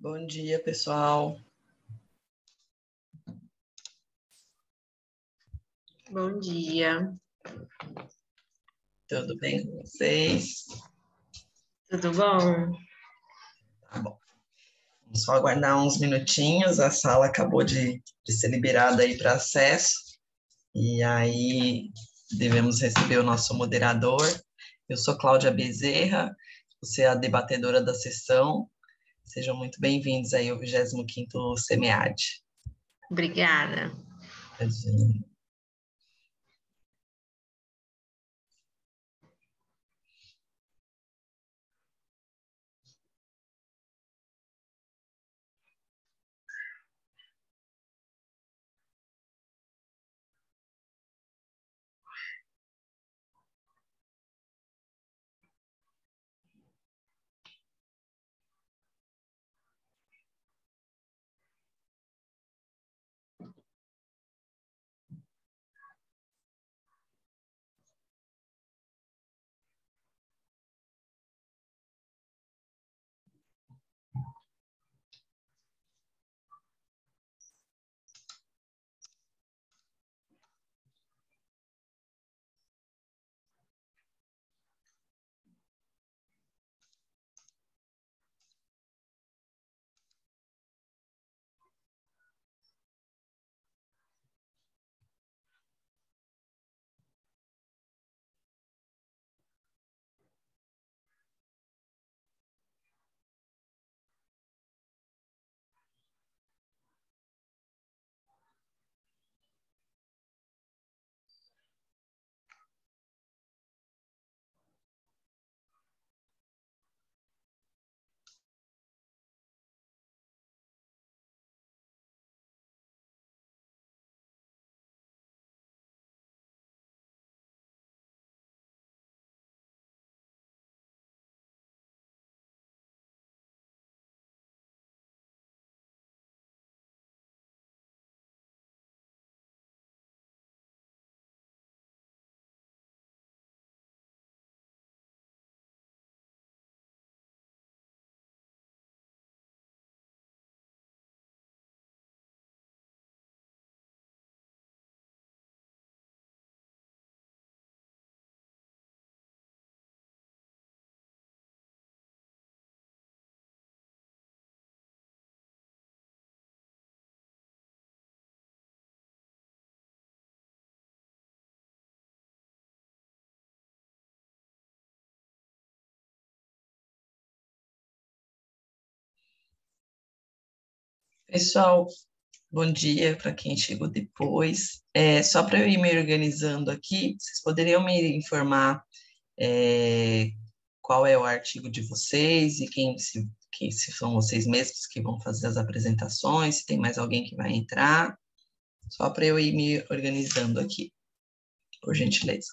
Bom dia, pessoal. Bom dia. Tudo bem com vocês? Tudo bom? Tá bom. Vamos só aguardar uns minutinhos. A sala acabou de ser liberada aí para acesso. E aí devemos receber o nosso moderador. Eu sou Cláudia Bezerra, você é a debatedora da sessão. Sejam muito bem-vindos aí ao 25º SEMEAD. Obrigada. Pessoal, bom dia para quem chegou depois. Só para eu ir me organizando aqui, vocês poderiam me informar qual é o artigo de vocês e se são vocês mesmos que vão fazer as apresentações, se tem mais alguém que vai entrar, só para eu ir me organizando aqui, por gentileza.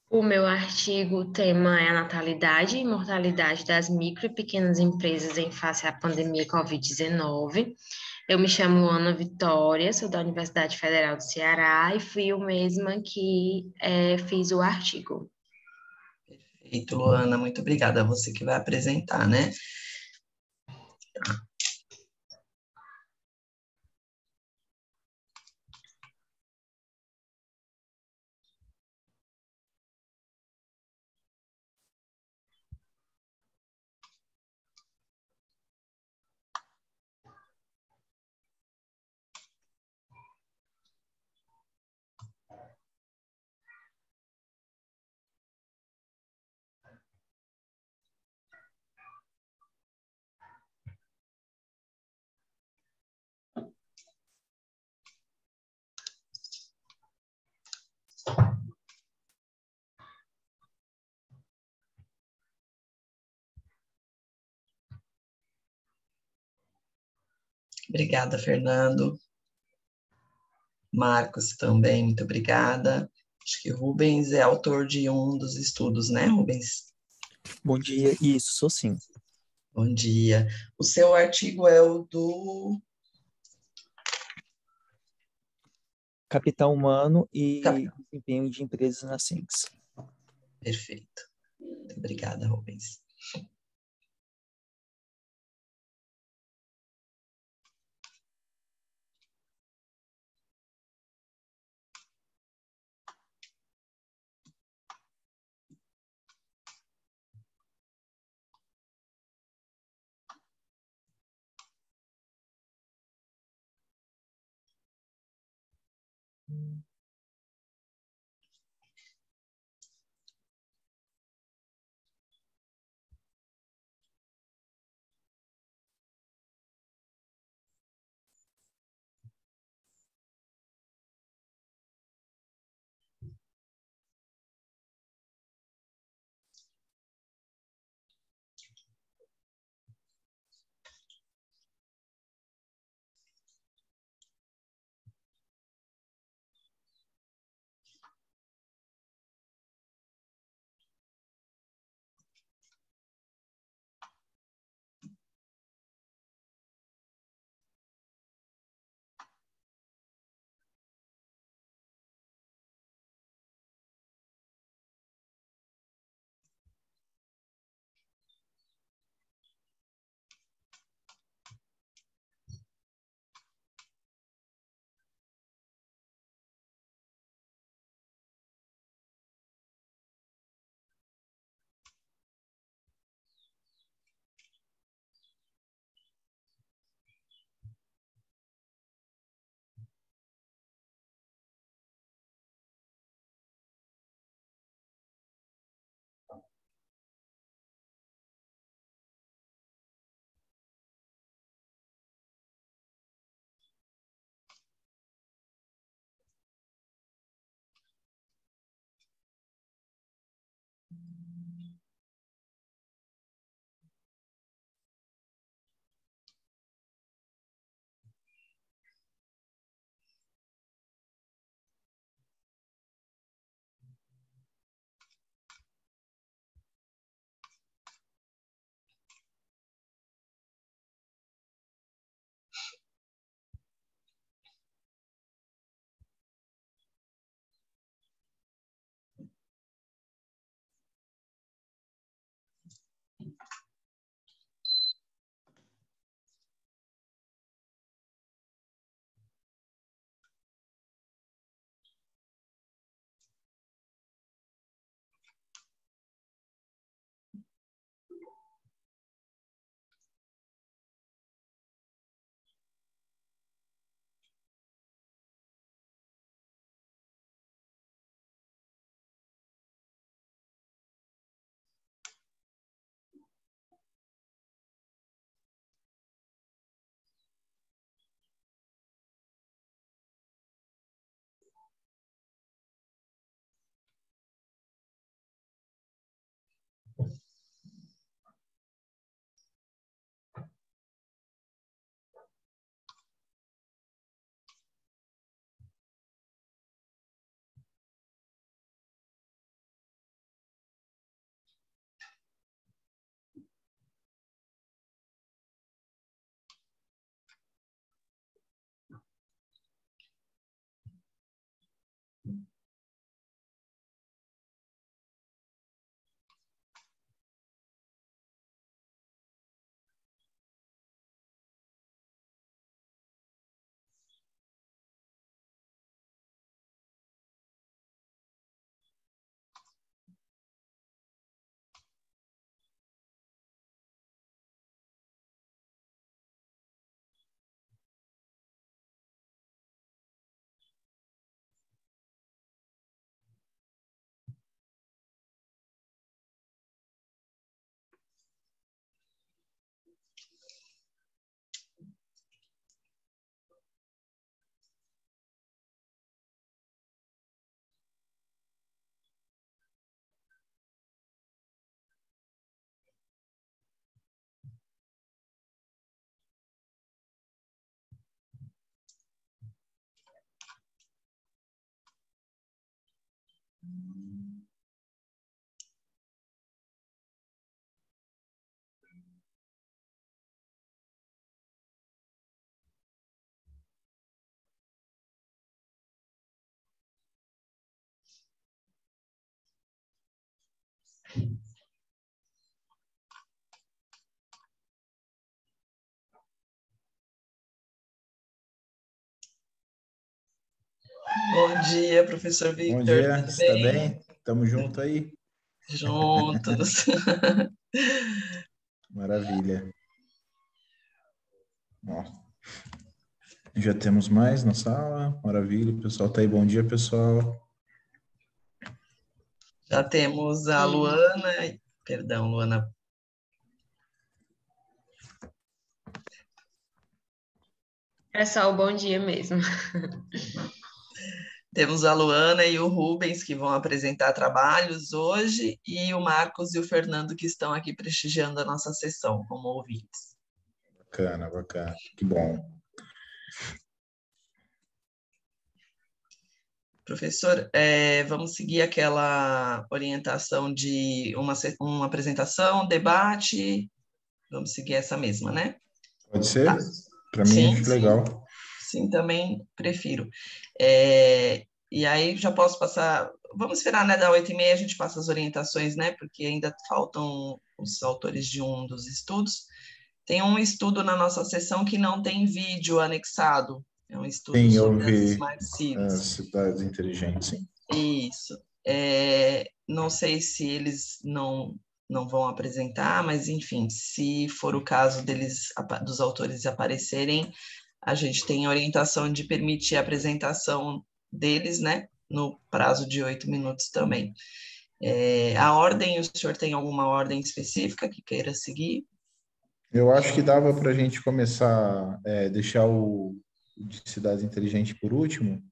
O meu artigo, o tema é a natalidade e mortalidade das micro e pequenas empresas em face à pandemia Covid-19. Eu me chamo Ana Vitória, sou da Universidade Federal do Ceará e fui eu mesma que fiz o artigo. Perfeito, Luana, muito obrigada. Você que vai apresentar, né? Tá. Obrigada, Fernando. Marcos também, muito obrigada. Acho que Rubens é autor de um dos estudos, né, Rubens? Bom dia, isso, sou sim. Bom dia. O seu artigo é o do Capital humano e capital. desempenho de empresas na ciência. Perfeito. Muito obrigada, Rubens. Bom dia, professor Bom Victor, dia, tudo está bem? bem? Estamos juntos aí? Juntos. Maravilha. Ó, já temos mais na sala, maravilha. O pessoal está aí, bom dia, pessoal. Já temos a Luana, perdão, Luana. É só o bom dia mesmo. Temos a Luana e o Rubens que vão apresentar trabalhos hoje e o Marcos e o Fernando que estão aqui prestigiando a nossa sessão como ouvintes. Bacana, bacana. Que bom. Professor, vamos seguir aquela orientação de uma apresentação, debate, vamos seguir essa mesma, né? Pode ser? Tá. Para mim, Sim, acho sim. legal. Sim, também prefiro. E aí já posso passar. Vamos esperar, né? Da 8h30 a gente passa as orientações, né? Porque ainda faltam os autores de um dos estudos. Tem um estudo na nossa sessão que não tem vídeo anexado. É um estudo Sim, eu sobre as vi Smart as Cities. cidades inteligentes, sim. Isso. Não sei se eles não vão apresentar, mas enfim, se for o caso dos autores aparecerem, a gente tem orientação de permitir a apresentação deles, né, no prazo de 8 minutos também. A ordem, o senhor tem alguma ordem específica que queira seguir? Eu acho que dava para a gente começar, deixar o de cidades inteligentes por último,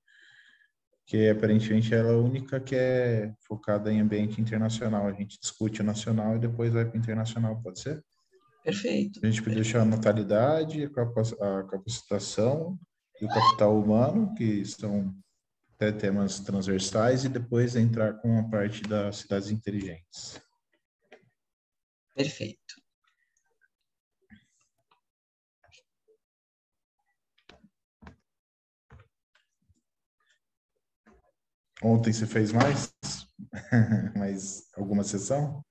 que aparentemente ela é a única que é focada em ambiente internacional. A gente discute o nacional e depois vai para o internacional, pode ser? Perfeito. A gente pode deixar a natalidade, a capacitação e o capital humano, que são até temas transversais, e depois entrar com a parte das cidades inteligentes. Perfeito. Ontem você fez mais? Mais alguma sessão?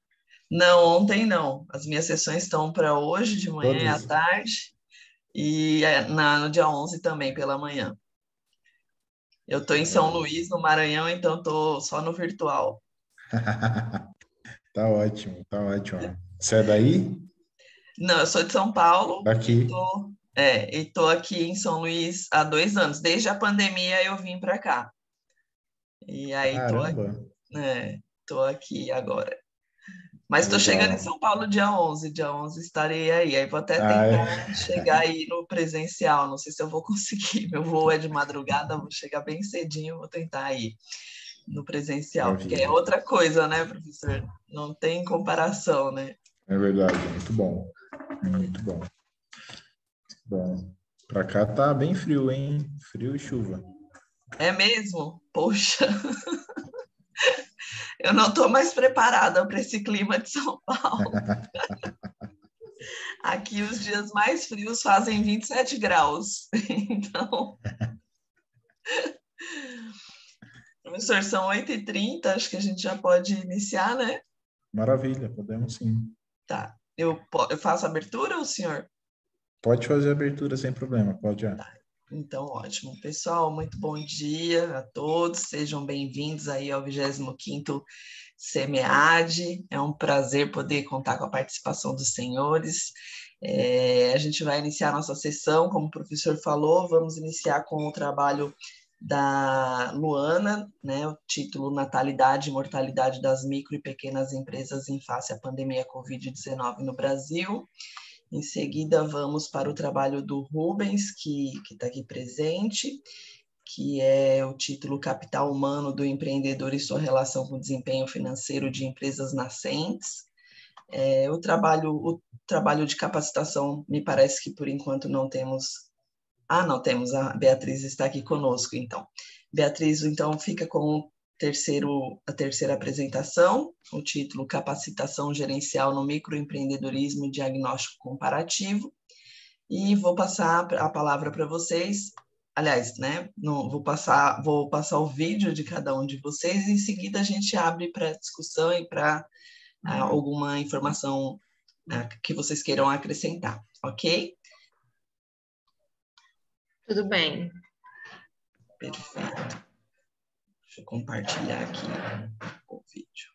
Não, ontem não. As minhas sessões estão para hoje, de manhã e à Todas? tarde, e no dia 11 também, pela manhã. Eu estou em São Luís, no Maranhão, então estou só no virtual. Tá ótimo, tá ótimo. Você é daí? Não, eu sou de São Paulo Daqui. e tô aqui em São Luís há 2 anos. Desde a pandemia eu vim para cá. E aí Caramba, tô aqui agora. Mas estou chegando em legal. São Paulo dia 11. Dia 11 estarei aí. Aí vou até Ah, tentar chegar aí no presencial. Não sei se eu vou conseguir. Meu voo é de madrugada, vou chegar bem cedinho, vou tentar ir no presencial. Porque é maravilha. outra coisa, né, professor? Não tem comparação, né? É verdade, muito bom. Muito bom. Bom, pra cá tá bem frio, hein? Frio e chuva. É mesmo? Poxa, eu não estou mais preparada para esse clima de São Paulo. Aqui os dias mais frios fazem 27 graus. Então, professor, são 8h30, acho que a gente já pode iniciar, né? Maravilha, podemos sim. Tá. Eu faço a abertura, o senhor? Pode fazer a abertura sem problema, pode já. Então, ótimo. Pessoal, muito bom dia a todos. Sejam bem-vindos aí ao 25º SEMEAD. É um prazer poder contar com a participação dos senhores. A gente vai iniciar nossa sessão, como o professor falou, vamos iniciar com o trabalho da Luana, né, o título Natalidade e Mortalidade das Micro e Pequenas Empresas em face à pandemia Covid-19 no Brasil. Em seguida, vamos para o trabalho do Rubens, que está aqui presente, que é o título Capital Humano do Empreendedor e sua relação com o desempenho financeiro de empresas nascentes. O trabalho de capacitação, me parece que por enquanto não temos. Não temos, a Beatriz está aqui conosco, então. Beatriz, então, fica com a terceira apresentação, o título Capacitação Gerencial no Microempreendedorismo e Diagnóstico Comparativo, e vou passar a palavra para vocês. Aliás, né, vou passar o vídeo de cada um de vocês, e em seguida a gente abre para discussão e para alguma informação que vocês queiram acrescentar, ok? Tudo bem. Perfeito. Deixa eu compartilhar aqui o vídeo.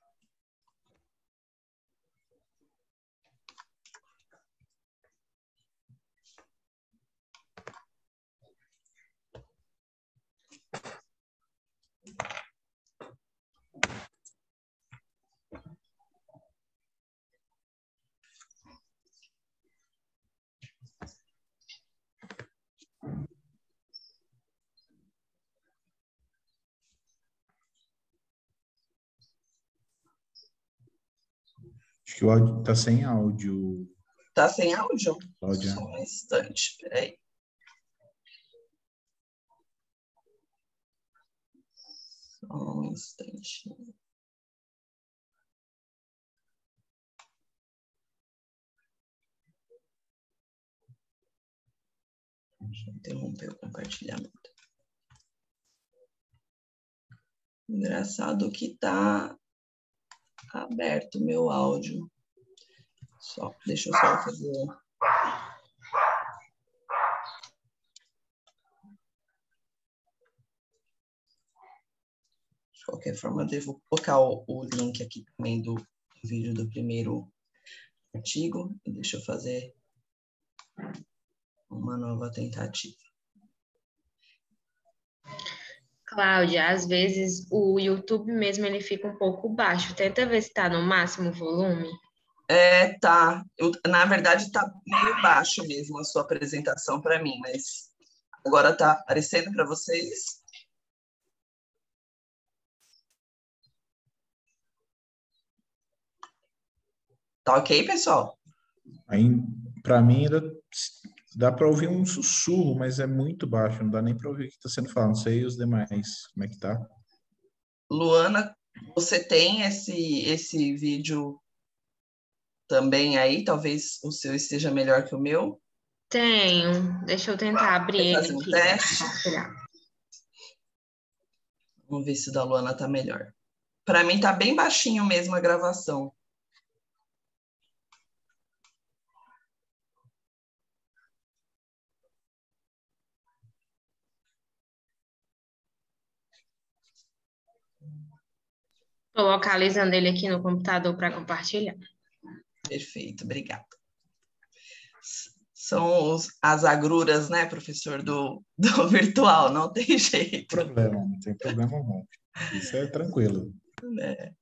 Acho que o áudio tá sem áudio. Tá sem áudio? Áudio. Só um instante, peraí. Só um instante. Deixa eu interromper o compartilhamento. Engraçado que tá aberto o meu áudio. Deixa eu só fazer. De qualquer forma, eu devo colocar o link aqui também do vídeo do primeiro artigo. Deixa eu fazer uma nova tentativa. Cláudia, às vezes o YouTube mesmo ele fica um pouco baixo. Tenta ver se está no máximo volume. Tá. Na verdade, tá meio baixo mesmo a sua apresentação para mim, mas agora tá aparecendo para vocês? Tá ok, pessoal? Para mim, ainda dá para ouvir um sussurro, mas é muito baixo, não dá nem para ouvir o que está sendo falado. Não sei os demais, como é que tá? Luana, você tem esse vídeo também aí? Talvez o seu esteja melhor que o meu? Tenho. Deixa eu tentar abrir Quer ele fazer um aqui. teste? Vamos ver se o da Luana tá melhor. Para mim tá bem baixinho mesmo a gravação. Estou localizando ele aqui no computador para compartilhar. Perfeito, obrigada. São as agruras, né, professor, do virtual, não tem jeito. Não tem problema não. Isso é tranquilo. Né?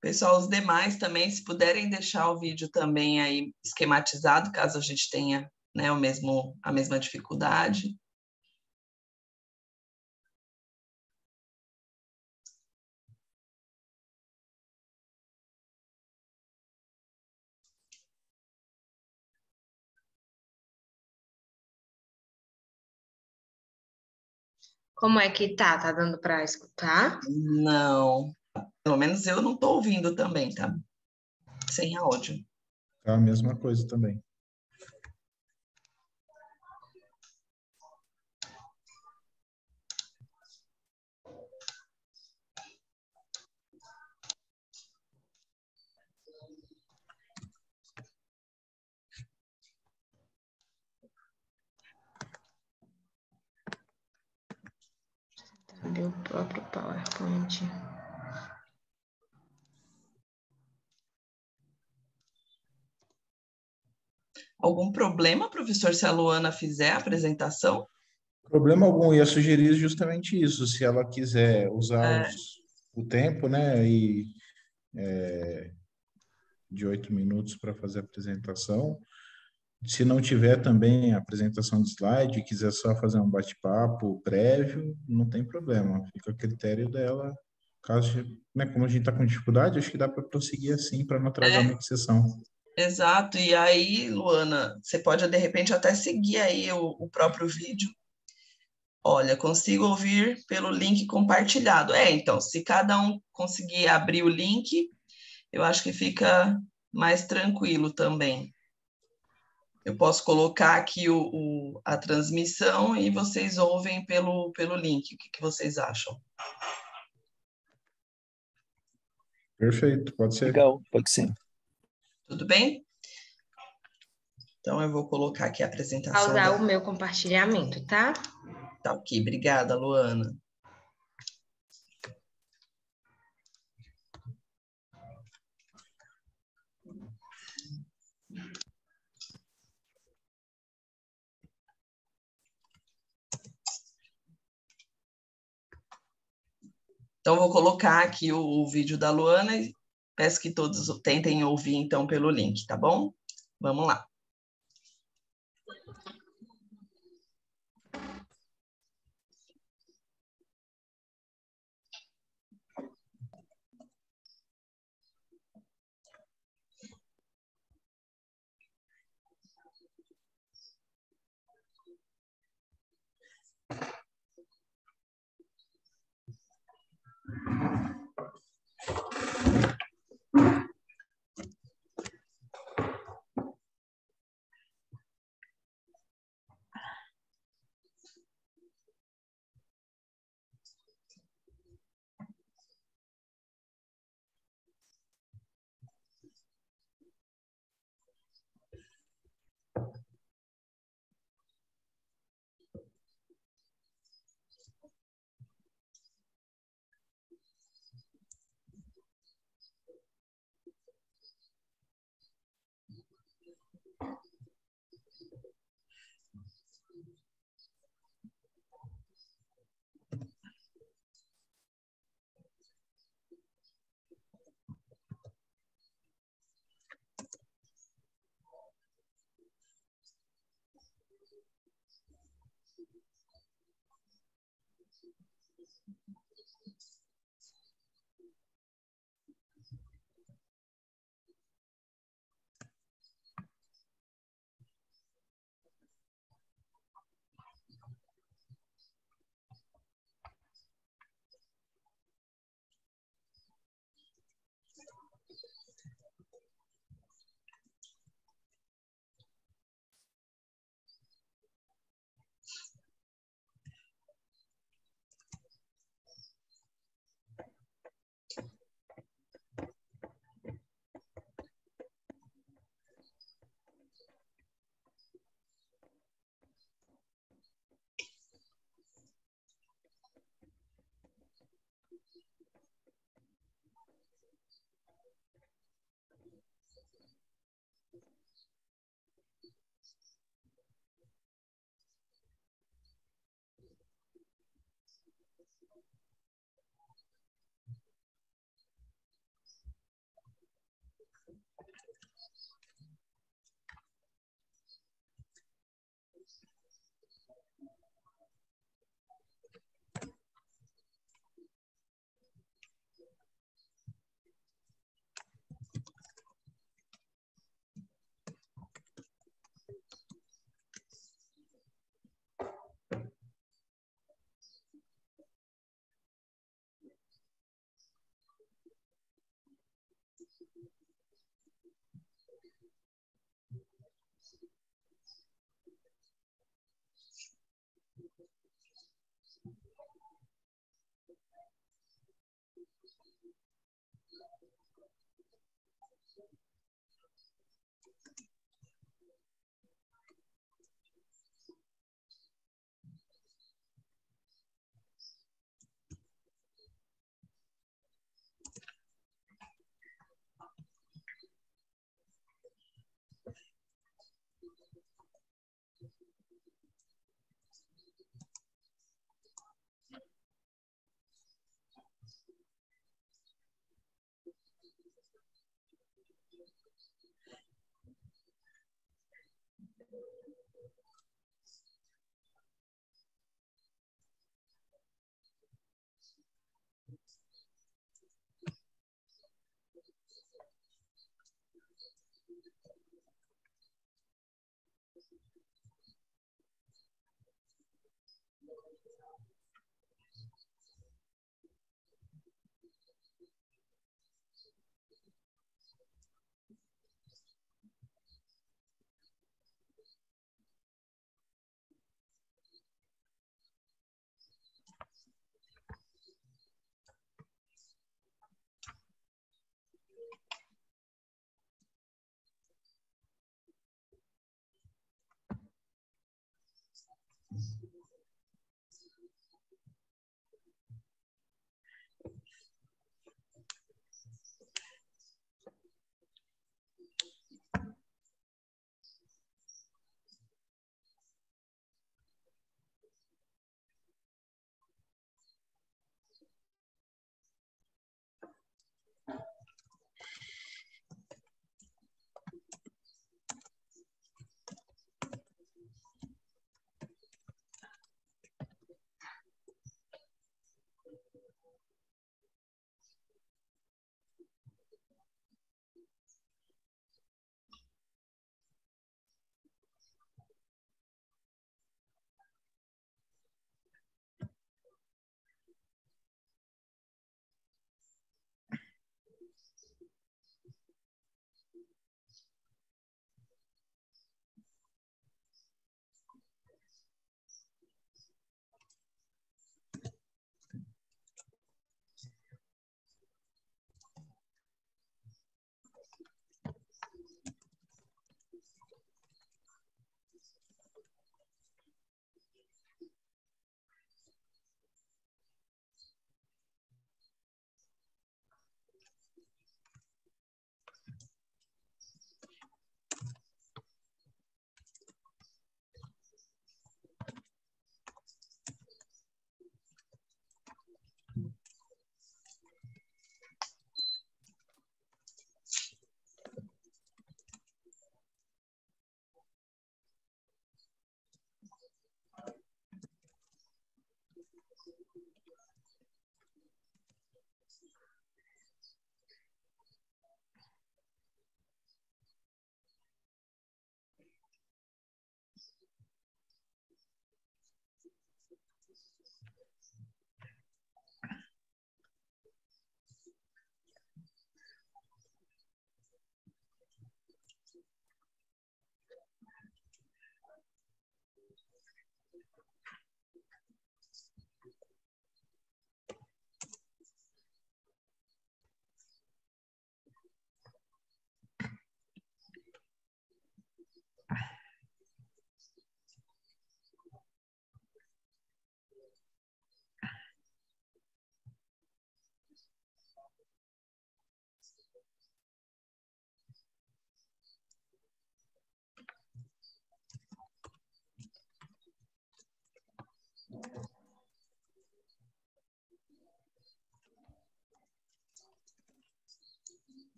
Pessoal, os demais também, se puderem deixar o vídeo também aí esquematizado, caso a gente tenha, né, a mesma dificuldade. Como é que tá? Tá dando para escutar? Não, pelo menos eu não estou ouvindo também, tá? Sem áudio. É a mesma coisa também. Abrir o próprio PowerPoint. Algum problema, professor, se a Luana fizer a apresentação? Problema algum, ia sugerir justamente isso, se ela quiser usar o tempo, né, de 8 minutos para fazer a apresentação. Se não tiver também a apresentação de slide, quiser só fazer um bate-papo prévio, não tem problema, fica a critério dela. Caso, né, como a gente está com dificuldade, acho que dá para prosseguir assim, para não atrasar muito a sessão. Exato, e aí, Luana, você pode de repente até seguir aí o próprio vídeo. Olha, consigo ouvir pelo link compartilhado. Então, se cada um conseguir abrir o link, eu acho que fica mais tranquilo também. Eu posso colocar aqui a transmissão e vocês ouvem pelo link. O que vocês acham? Perfeito, pode ser. Legal, pode ser. Tudo bem? Então, eu vou colocar aqui a apresentação. Pausar o meu compartilhamento, tá? Tá ok. Obrigada, Luana. Então, vou colocar aqui o vídeo da Luana e peço que todos tentem ouvir, então, pelo link, tá bom? Vamos lá.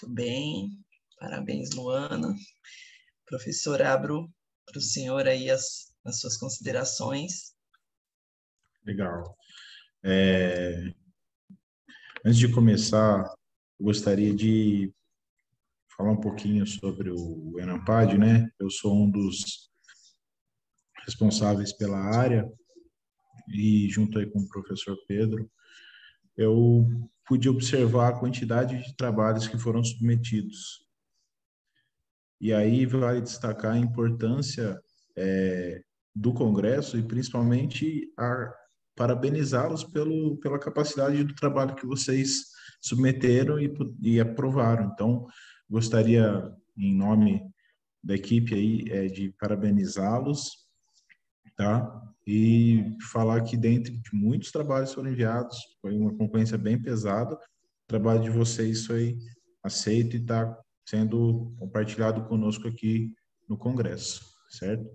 Muito bem, parabéns, Luana. Professor, abro para o senhor aí as suas considerações. Legal. Antes de começar, eu gostaria de falar um pouquinho sobre o Enampad, né? Eu sou um dos responsáveis pela área e junto aí com o professor Pedro, eu pude observar a quantidade de trabalhos que foram submetidos. E aí vale destacar a importância do Congresso e principalmente parabenizá-los pela capacidade do trabalho que vocês submeteram e aprovaram. Então, gostaria, em nome da equipe aí, de parabenizá-los, tá? E falar que dentre de muitos trabalhos que foram enviados, foi uma concorrência bem pesada, o trabalho de vocês foi aceito e está sendo compartilhado conosco aqui no Congresso, certo?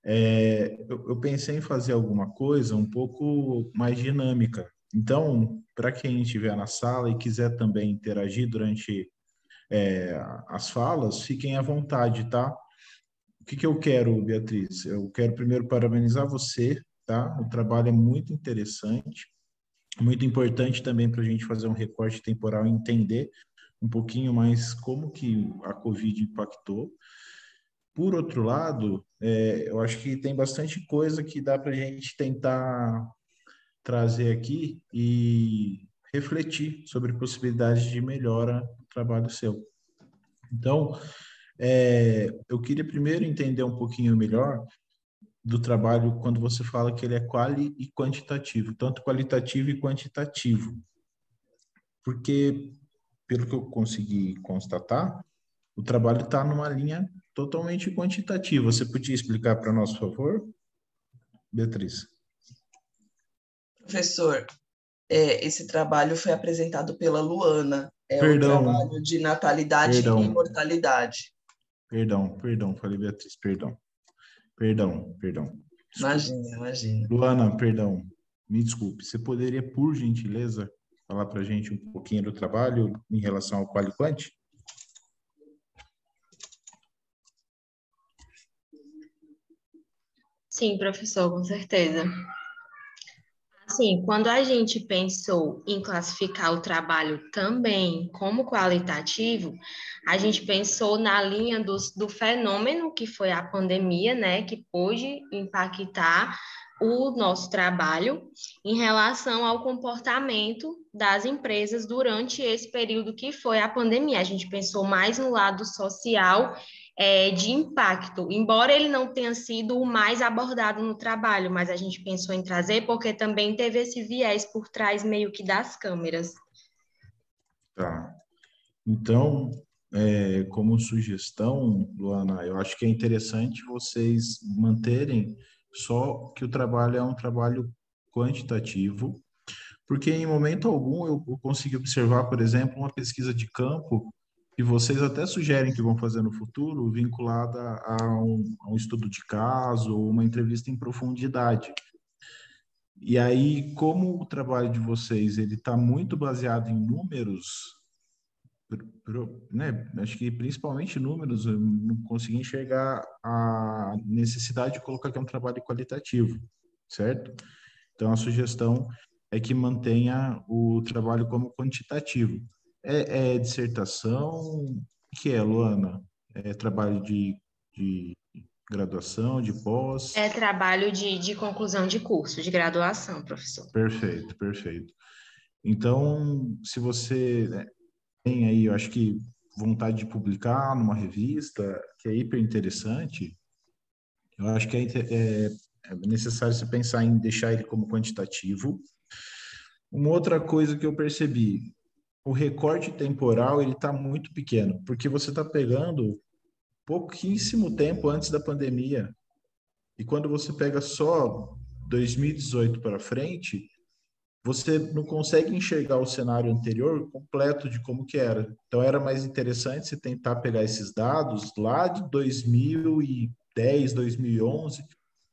Eu pensei em fazer alguma coisa um pouco mais dinâmica. Então, para quem estiver na sala e quiser também interagir durante as falas, fiquem à vontade, tá? O que eu quero, Beatriz? Eu quero primeiro parabenizar você, tá? O trabalho é muito interessante, muito importante também para a gente fazer um recorte temporal e entender um pouquinho mais como que a Covid impactou. Por outro lado, eu acho que tem bastante coisa que dá para a gente tentar trazer aqui e refletir sobre possibilidades de melhora do trabalho seu. Então, eu queria primeiro entender um pouquinho melhor do trabalho quando você fala que ele é quali e quantitativo, tanto qualitativo e quantitativo. Porque, pelo que eu consegui constatar, o trabalho está numa linha totalmente quantitativa. Você podia explicar para nós, por favor, Beatriz? Professor, esse trabalho foi apresentado pela Luana, o Perdão, trabalho de natalidade e perdão, mortalidade. perdão, falei Beatriz, perdão. Desculpe. Imagina. Luana, perdão, me desculpe. Você poderia, por gentileza, falar para a gente um pouquinho do trabalho em relação ao quali quant? Sim, professor, com certeza. Assim, quando a gente pensou em classificar o trabalho também como qualitativo, a gente pensou na linha do fenômeno que foi a pandemia, né, que pôde impactar o nosso trabalho em relação ao comportamento das empresas durante esse período que foi a pandemia. A gente pensou mais no lado social de impacto, embora ele não tenha sido o mais abordado no trabalho, mas a gente pensou em trazer porque também teve esse viés por trás meio que das câmeras. Tá. Então, como sugestão, Luana, eu acho que é interessante vocês manterem só que o trabalho é um trabalho quantitativo, porque em momento algum eu consegui observar, por exemplo, uma pesquisa de campo que vocês até sugerem que vão fazer no futuro, vinculada a um estudo de caso ou uma entrevista em profundidade. E aí, como o trabalho de vocês ele está muito baseado em números, né? Acho que principalmente números, eu não consegui enxergar a necessidade de colocar que é um trabalho qualitativo, certo? Então, a sugestão é que mantenha o trabalho como quantitativo. É dissertação? O que é, Luana? É trabalho de graduação, de pós? É trabalho de conclusão de curso, de graduação, professor. Perfeito, perfeito. Então, se você, né, tem aí, eu acho que vontade de publicar numa revista, que é hiper interessante, eu acho que é necessário você pensar em deixar ele como quantitativo. Uma outra coisa que eu percebi, o recorte temporal ele está muito pequeno, porque você está pegando pouquíssimo tempo antes da pandemia. E quando você pega só 2018 para frente, você não consegue enxergar o cenário anterior completo de como que era. Então era mais interessante você tentar pegar esses dados lá de 2010, 2011,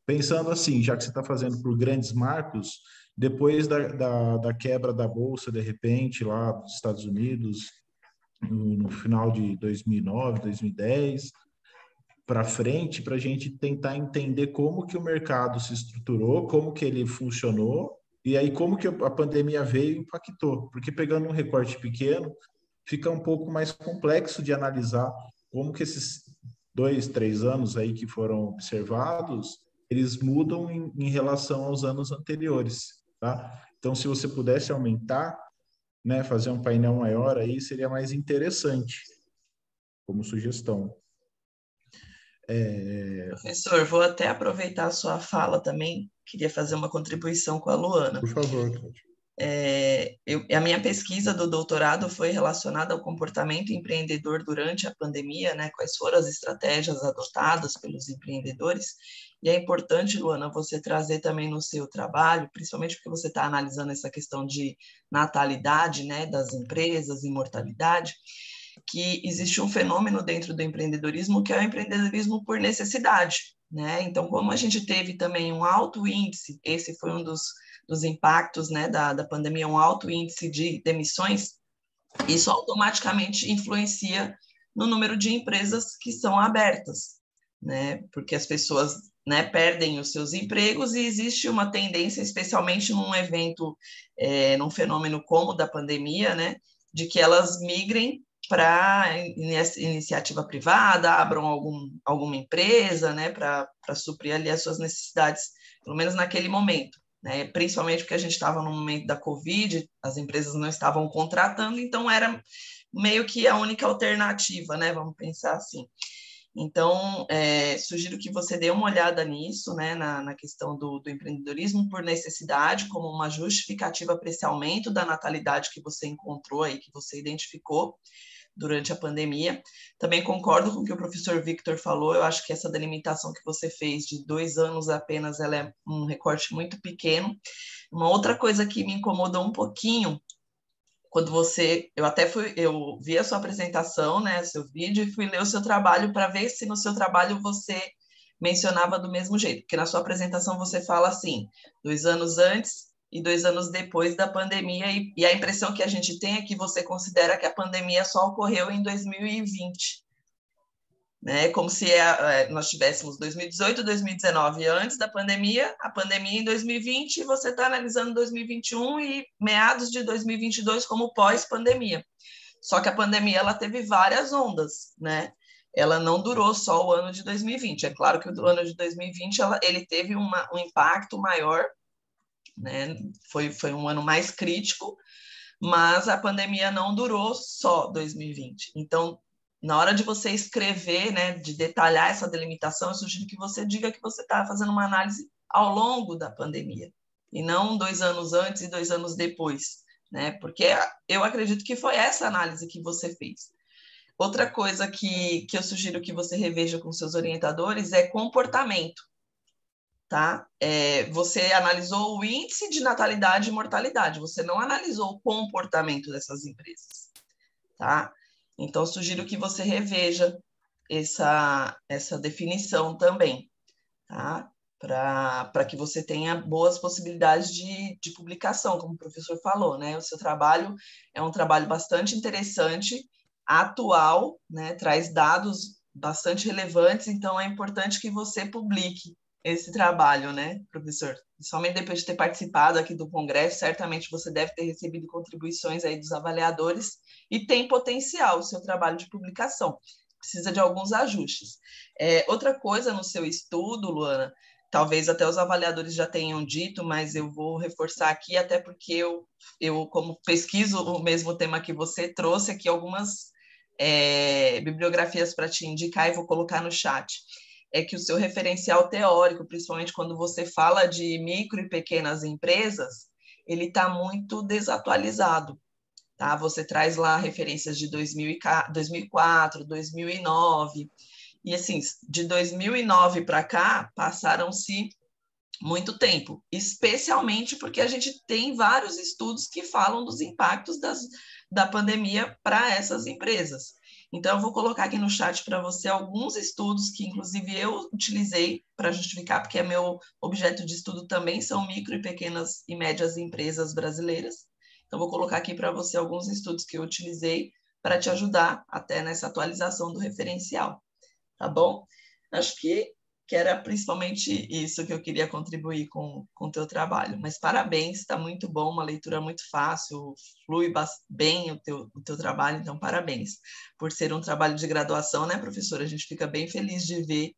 pensando assim, já que você está fazendo por grandes marcos, depois da quebra da bolsa, de repente, lá dos Estados Unidos, no final de 2009, 2010, para frente, para a gente tentar entender como que o mercado se estruturou, como que ele funcionou, e aí como que a pandemia veio e impactou. Porque pegando um recorte pequeno, fica um pouco mais complexo de analisar como que esses 2, 3 anos aí que foram observados, eles mudam em relação aos anos anteriores, tá? Então, se você pudesse aumentar, né, fazer um painel maior aí, seria mais interessante, como sugestão. Professor, vou até aproveitar a sua fala também, queria fazer uma contribuição com a Luana. Por favor, Cláudio. A minha pesquisa do doutorado foi relacionada ao comportamento empreendedor durante a pandemia, né? Quais foram as estratégias adotadas pelos empreendedores. E é importante, Luana, você trazer também no seu trabalho, principalmente porque você está analisando essa questão de natalidade, né, das empresas e mortalidade, que existe um fenômeno dentro do empreendedorismo que é o empreendedorismo por necessidade, né? Então, como a gente teve também um alto índice, esse foi um dos impactos, né, da pandemia, um alto índice de demissões, isso automaticamente influencia no número de empresas que são abertas, né? Porque as pessoas, né, perdem os seus empregos e existe uma tendência, especialmente num evento, num fenômeno como o da pandemia, né, de que elas migrem para iniciativa privada, abram alguma empresa, né, para suprir ali as suas necessidades, pelo menos naquele momento. Né? Principalmente porque a gente estava no momento da Covid, as empresas não estavam contratando, então era meio que a única alternativa, né? Vamos pensar assim. Então, sugiro que você dê uma olhada nisso, né, na questão do empreendedorismo por necessidade, como uma justificativa para esse aumento da natalidade que você encontrou aí, que você identificou durante a pandemia. Também concordo com o que o professor Victor falou, eu acho que essa delimitação que você fez de 2 anos apenas, ela é um recorte muito pequeno. Uma outra coisa que me incomodou um pouquinho, quando eu vi a sua apresentação, né, seu vídeo, e fui ler o seu trabalho para ver se no seu trabalho você mencionava do mesmo jeito, porque na sua apresentação você fala assim, 2 anos antes e 2 anos depois da pandemia, e a impressão que a gente tem é que você considera que a pandemia só ocorreu em 2020, né? Como se nós tivéssemos 2018, 2019 antes da pandemia, a pandemia em 2020, e você está analisando 2021 e meados de 2022 como pós-pandemia. Só que a pandemia ela teve várias ondas, né? Ela não durou só o ano de 2020. É claro que o ano de 2020 ele teve um impacto maior, né? Foi um ano mais crítico, mas a pandemia não durou só 2020. Então, na hora de você escrever, né, de detalhar essa delimitação, eu sugiro que você diga que você está fazendo uma análise ao longo da pandemia, e não 2 anos antes e 2 anos depois, né? Porque eu acredito que foi essa análise que você fez. Outra coisa que eu sugiro que você reveja com seus orientadores é comportamento, tá? Você analisou o índice de natalidade e mortalidade, você não analisou o comportamento dessas empresas, tá? Então, sugiro que você reveja essa definição também, tá? Para que você tenha boas possibilidades de publicação, como o professor falou, né? O seu trabalho é um trabalho bastante interessante, atual, né? Traz dados bastante relevantes, então é importante que você publique esse trabalho, né, professor? Somente depois de ter participado aqui do congresso, certamente você deve ter recebido contribuições aí dos avaliadores e tem potencial o seu trabalho de publicação. Precisa de alguns ajustes. Outra coisa no seu estudo, Luana, talvez até os avaliadores já tenham dito, mas eu vou reforçar aqui, até porque eu como pesquiso o mesmo tema que você, trouxe aqui algumas bibliografias para te indicar e vou colocar no chat. É que o seu referencial teórico, principalmente quando você fala de micro e pequenas empresas, ele está muito desatualizado. Tá? Você traz lá referências de 2004, 2009, e assim, de 2009 para cá, passaram-se muito tempo, especialmente porque a gente tem vários estudos que falam dos impactos da pandemia para essas empresas. Então, eu vou colocar aqui no chat para você alguns estudos que, inclusive, eu utilizei para justificar, porque é meu objeto de estudo também são micro e pequenas e médias empresas brasileiras. Então, vou colocar aqui para você alguns estudos que eu utilizei para te ajudar até nessa atualização do referencial, tá bom? Acho que era principalmente isso que eu queria contribuir com o teu trabalho. Mas parabéns, está muito bom, uma leitura muito fácil, flui bem o teu trabalho, então parabéns. Por ser um trabalho de graduação, né, professora? A gente fica bem feliz de ver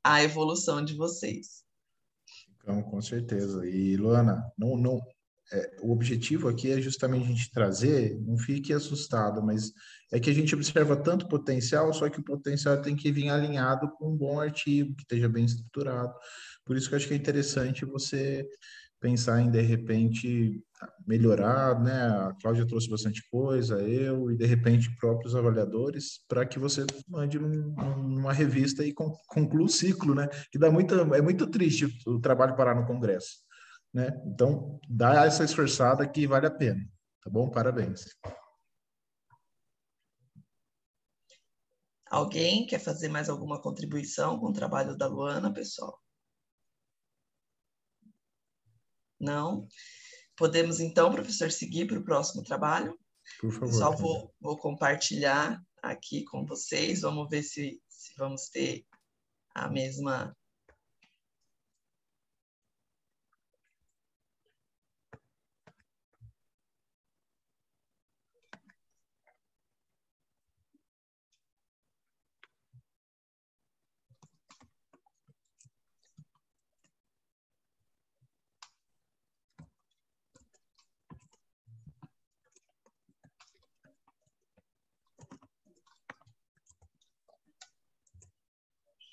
a evolução de vocês. Então, com certeza. E, Luana, o objetivo aqui é justamente a gente trazer, não fique assustado, mas é que a gente observa tanto potencial, só que o potencial tem que vir alinhado com um bom artigo, que esteja bem estruturado. Por isso que eu acho que é interessante você pensar em, de repente, melhorar, né? A Cláudia trouxe bastante coisa, eu e, de repente, próprios avaliadores, para que você mande numa revista e conclua o ciclo, né? Que é muito triste o trabalho parar no Congresso, né? Então, dá essa esforçada que vale a pena, tá bom? Parabéns. Alguém quer fazer mais alguma contribuição com o trabalho da Luana, pessoal? Não? Podemos, então, professor, seguir para o próximo trabalho? Por favor, Pessoal, Cláudia. vou compartilhar aqui com vocês, vamos ver se vamos ter a mesma...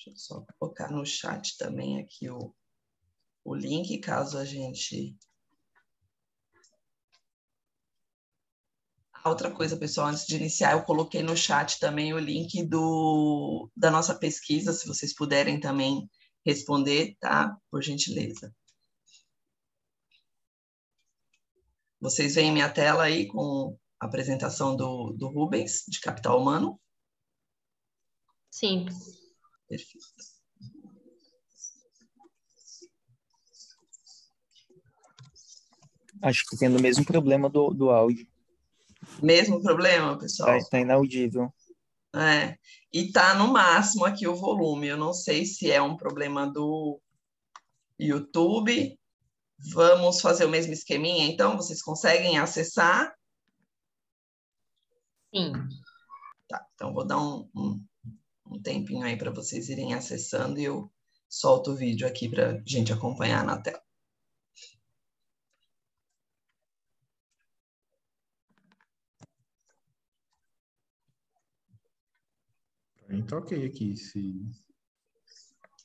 Deixa eu só colocar no chat também aqui o link, caso a gente... Outra coisa, pessoal, antes de iniciar, eu coloquei no chat também o link da nossa pesquisa, se vocês puderem também responder, tá? Por gentileza. Vocês veem minha tela aí com a apresentação do Rubens, de Capital Humano? Sim. Perfeito. Acho que tendo o mesmo problema do áudio. Mesmo problema, pessoal? Tá inaudível. E tá no máximo aqui o volume. Eu não sei se é um problema do YouTube. Vamos fazer o mesmo esqueminha, então? Vocês conseguem acessar? Sim. Tá, então vou dar um tempinho aí para vocês irem acessando e eu solto o vídeo aqui para a gente acompanhar na tela. Então, ok aqui.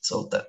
Soltando.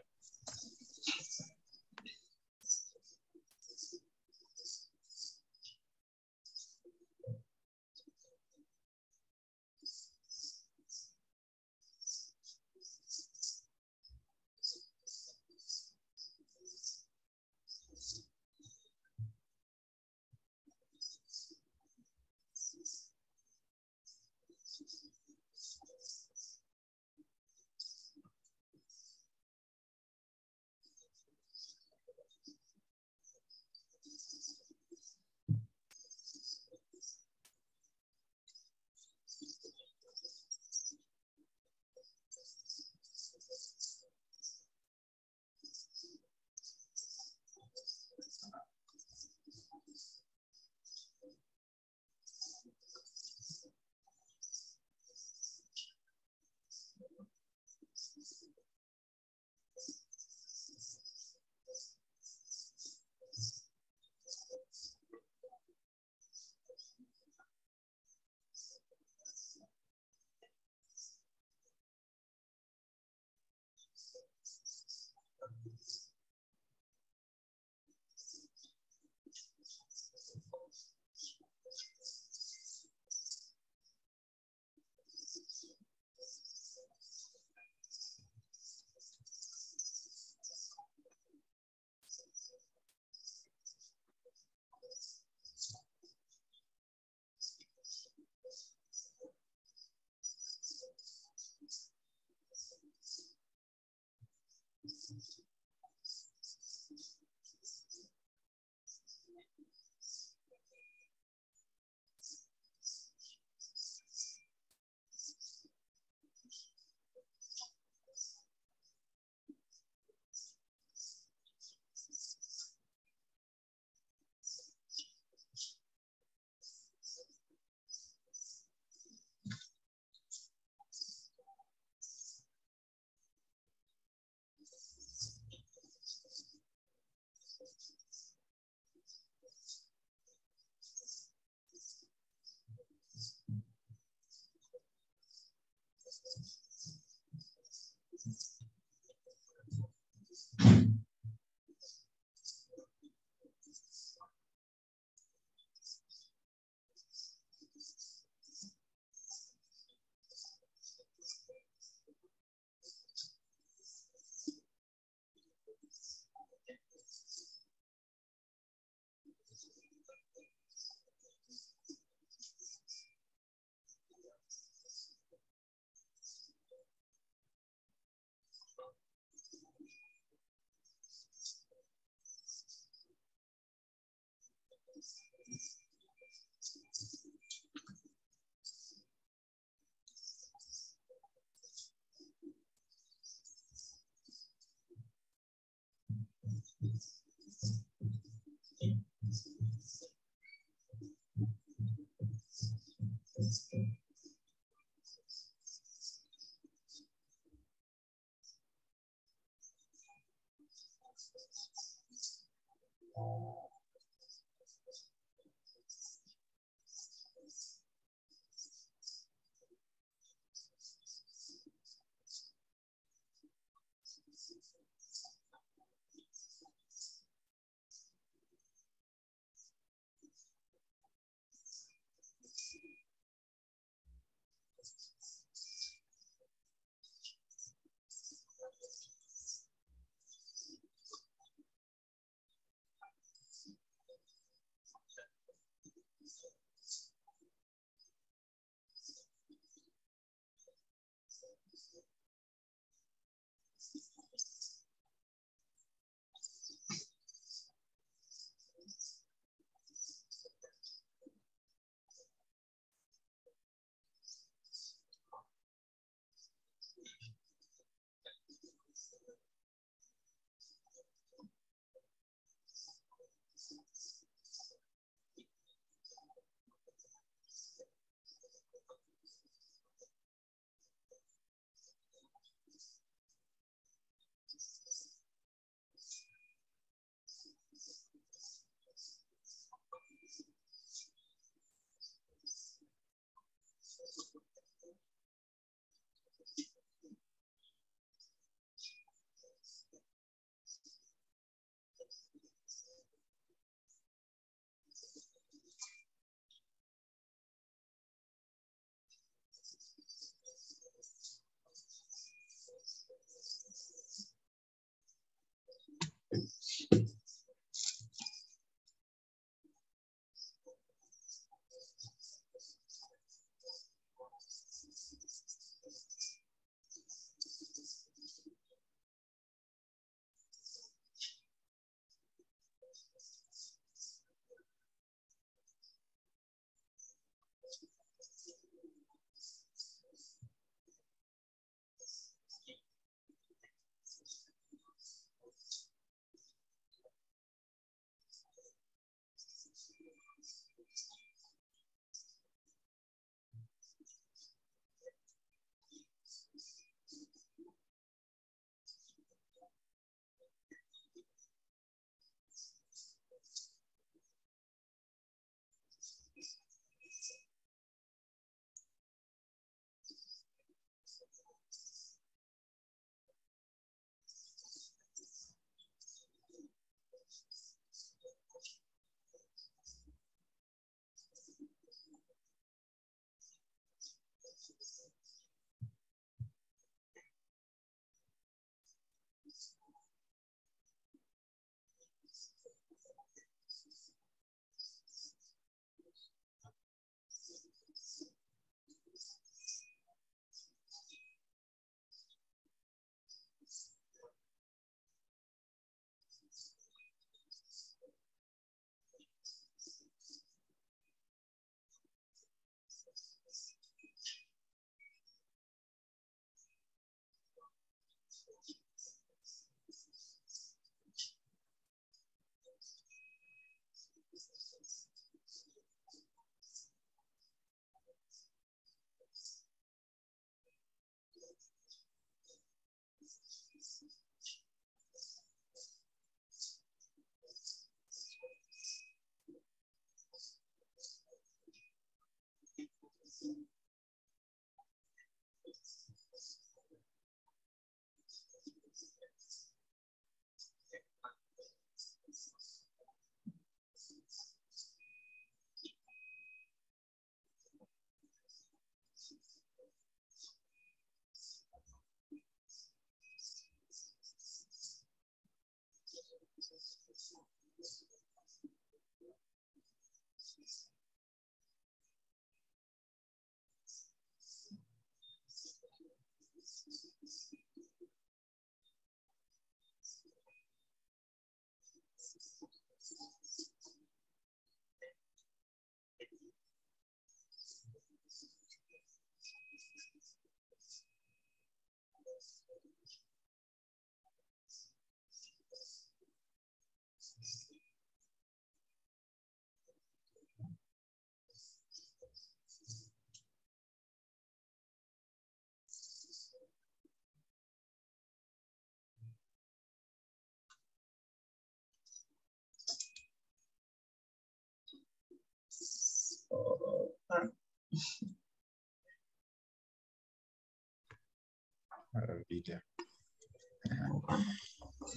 Maravilha.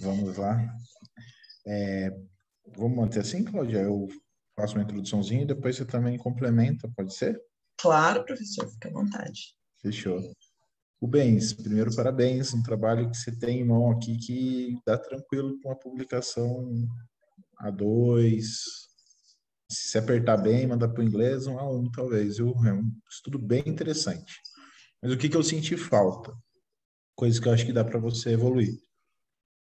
Vamos lá. Vamos manter assim, Cláudia? Eu faço uma introduçãozinha e depois você também complementa, pode ser? Claro, professor, fica à vontade. Fechou. Rubens, primeiro parabéns, um trabalho que você tem em mão aqui que dá tranquilo com a publicação A2, se apertar bem, mandar para o inglês, um A1 talvez, viu? É um estudo bem interessante. Mas o que eu senti falta? Coisa que eu acho que dá para você evoluir.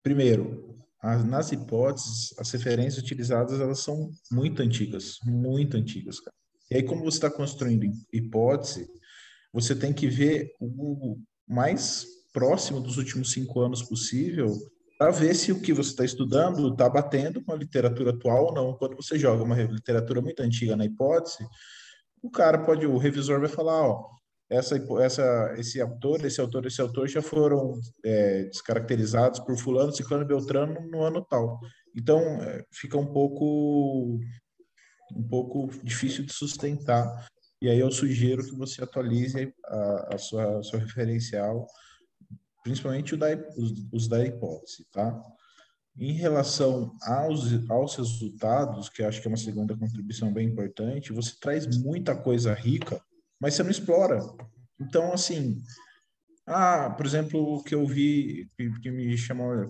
Primeiro, nas hipóteses, as referências utilizadas, elas são muito antigas, cara. E aí, como você está construindo hipótese, você tem que ver o mais próximo dos últimos 5 anos possível para ver se o que você está estudando está batendo com a literatura atual ou não. Quando você joga uma literatura muito antiga na hipótese, o revisor vai falar, ó, esse autor já foram descaracterizados por fulano, ciclano e beltrano no ano tal. Então, fica um pouco difícil de sustentar. E aí eu sugiro que você atualize a sua referencial, principalmente os da hipótese, tá? Em relação aos resultados, que acho que é uma segunda contribuição bem importante, você traz muita coisa rica, mas você não explora. Então, assim, por exemplo, o que eu vi que me chamou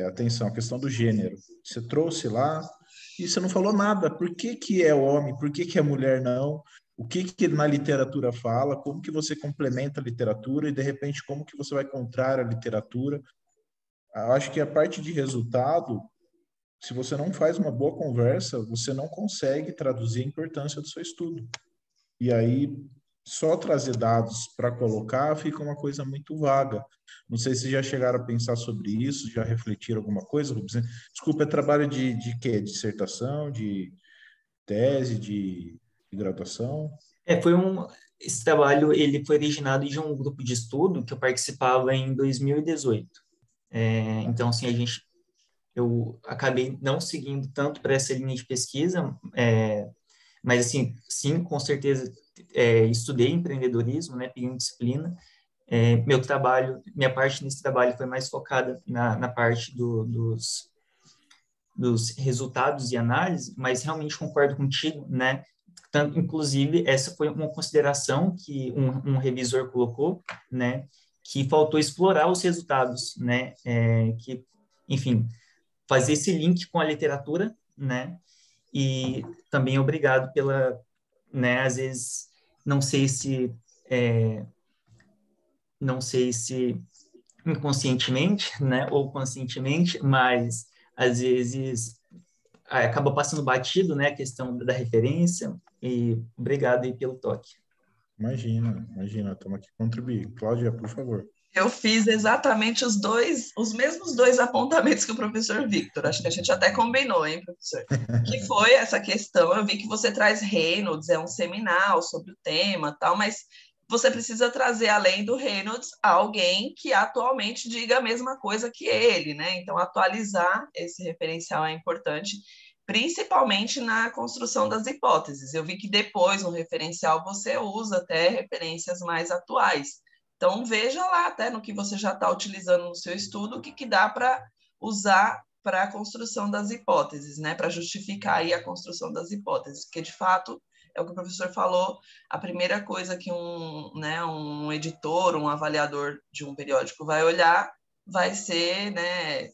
atenção, a questão do gênero. Você trouxe lá e você não falou nada. Por que que é homem? Por que que é mulher não? O que que na literatura fala? Como que você complementa a literatura e, de repente, como que você vai contrar a literatura? Eu acho que a parte de resultado, se você não faz uma boa conversa, você não consegue traduzir a importância do seu estudo. E aí, só trazer dados para colocar fica uma coisa muito vaga. Não sei se já chegaram a pensar sobre isso, já refletiram alguma coisa. Desculpa, é trabalho de quê? De dissertação, de tese, de graduação? Esse trabalho ele foi originado de um grupo de estudo que eu participava em 2018. Então, assim, eu acabei não seguindo tanto para essa linha de pesquisa, mas, assim, sim, com certeza, estudei empreendedorismo, né, peguei uma disciplina. Minha parte nesse trabalho foi mais focada na parte dos resultados e análise, mas realmente concordo contigo, né? Tanto, inclusive, essa foi uma consideração que um revisor colocou, né? Que faltou explorar os resultados, né? Enfim, fazer esse link com a literatura, né? E também obrigado né? Às vezes, não sei se, é, não sei se inconscientemente, né? Ou conscientemente, mas às vezes acaba passando batido, né, a questão da referência, e obrigado aí pelo toque. Imagina, estamos aqui contribuir. Cláudia, por favor. Eu fiz exatamente os mesmos dois apontamentos que o professor Victor. Acho que a gente até combinou, hein, professor? Que foi essa questão. Eu vi que você traz Reynolds, é um seminal sobre o tema, tal, mas você precisa trazer, além do Reynolds, alguém que atualmente diga a mesma coisa que ele, né? Então, atualizar esse referencial é importante, principalmente na construção das hipóteses. Eu vi que depois, no referencial, você usa até referências mais atuais. Então, veja lá, até no que você já está utilizando no seu estudo, o que dá para usar para a construção das hipóteses, né? Para justificar aí a construção das hipóteses, porque, de fato, é o que o professor falou, a primeira coisa que um editor, um avaliador de um periódico vai olhar vai ser, né,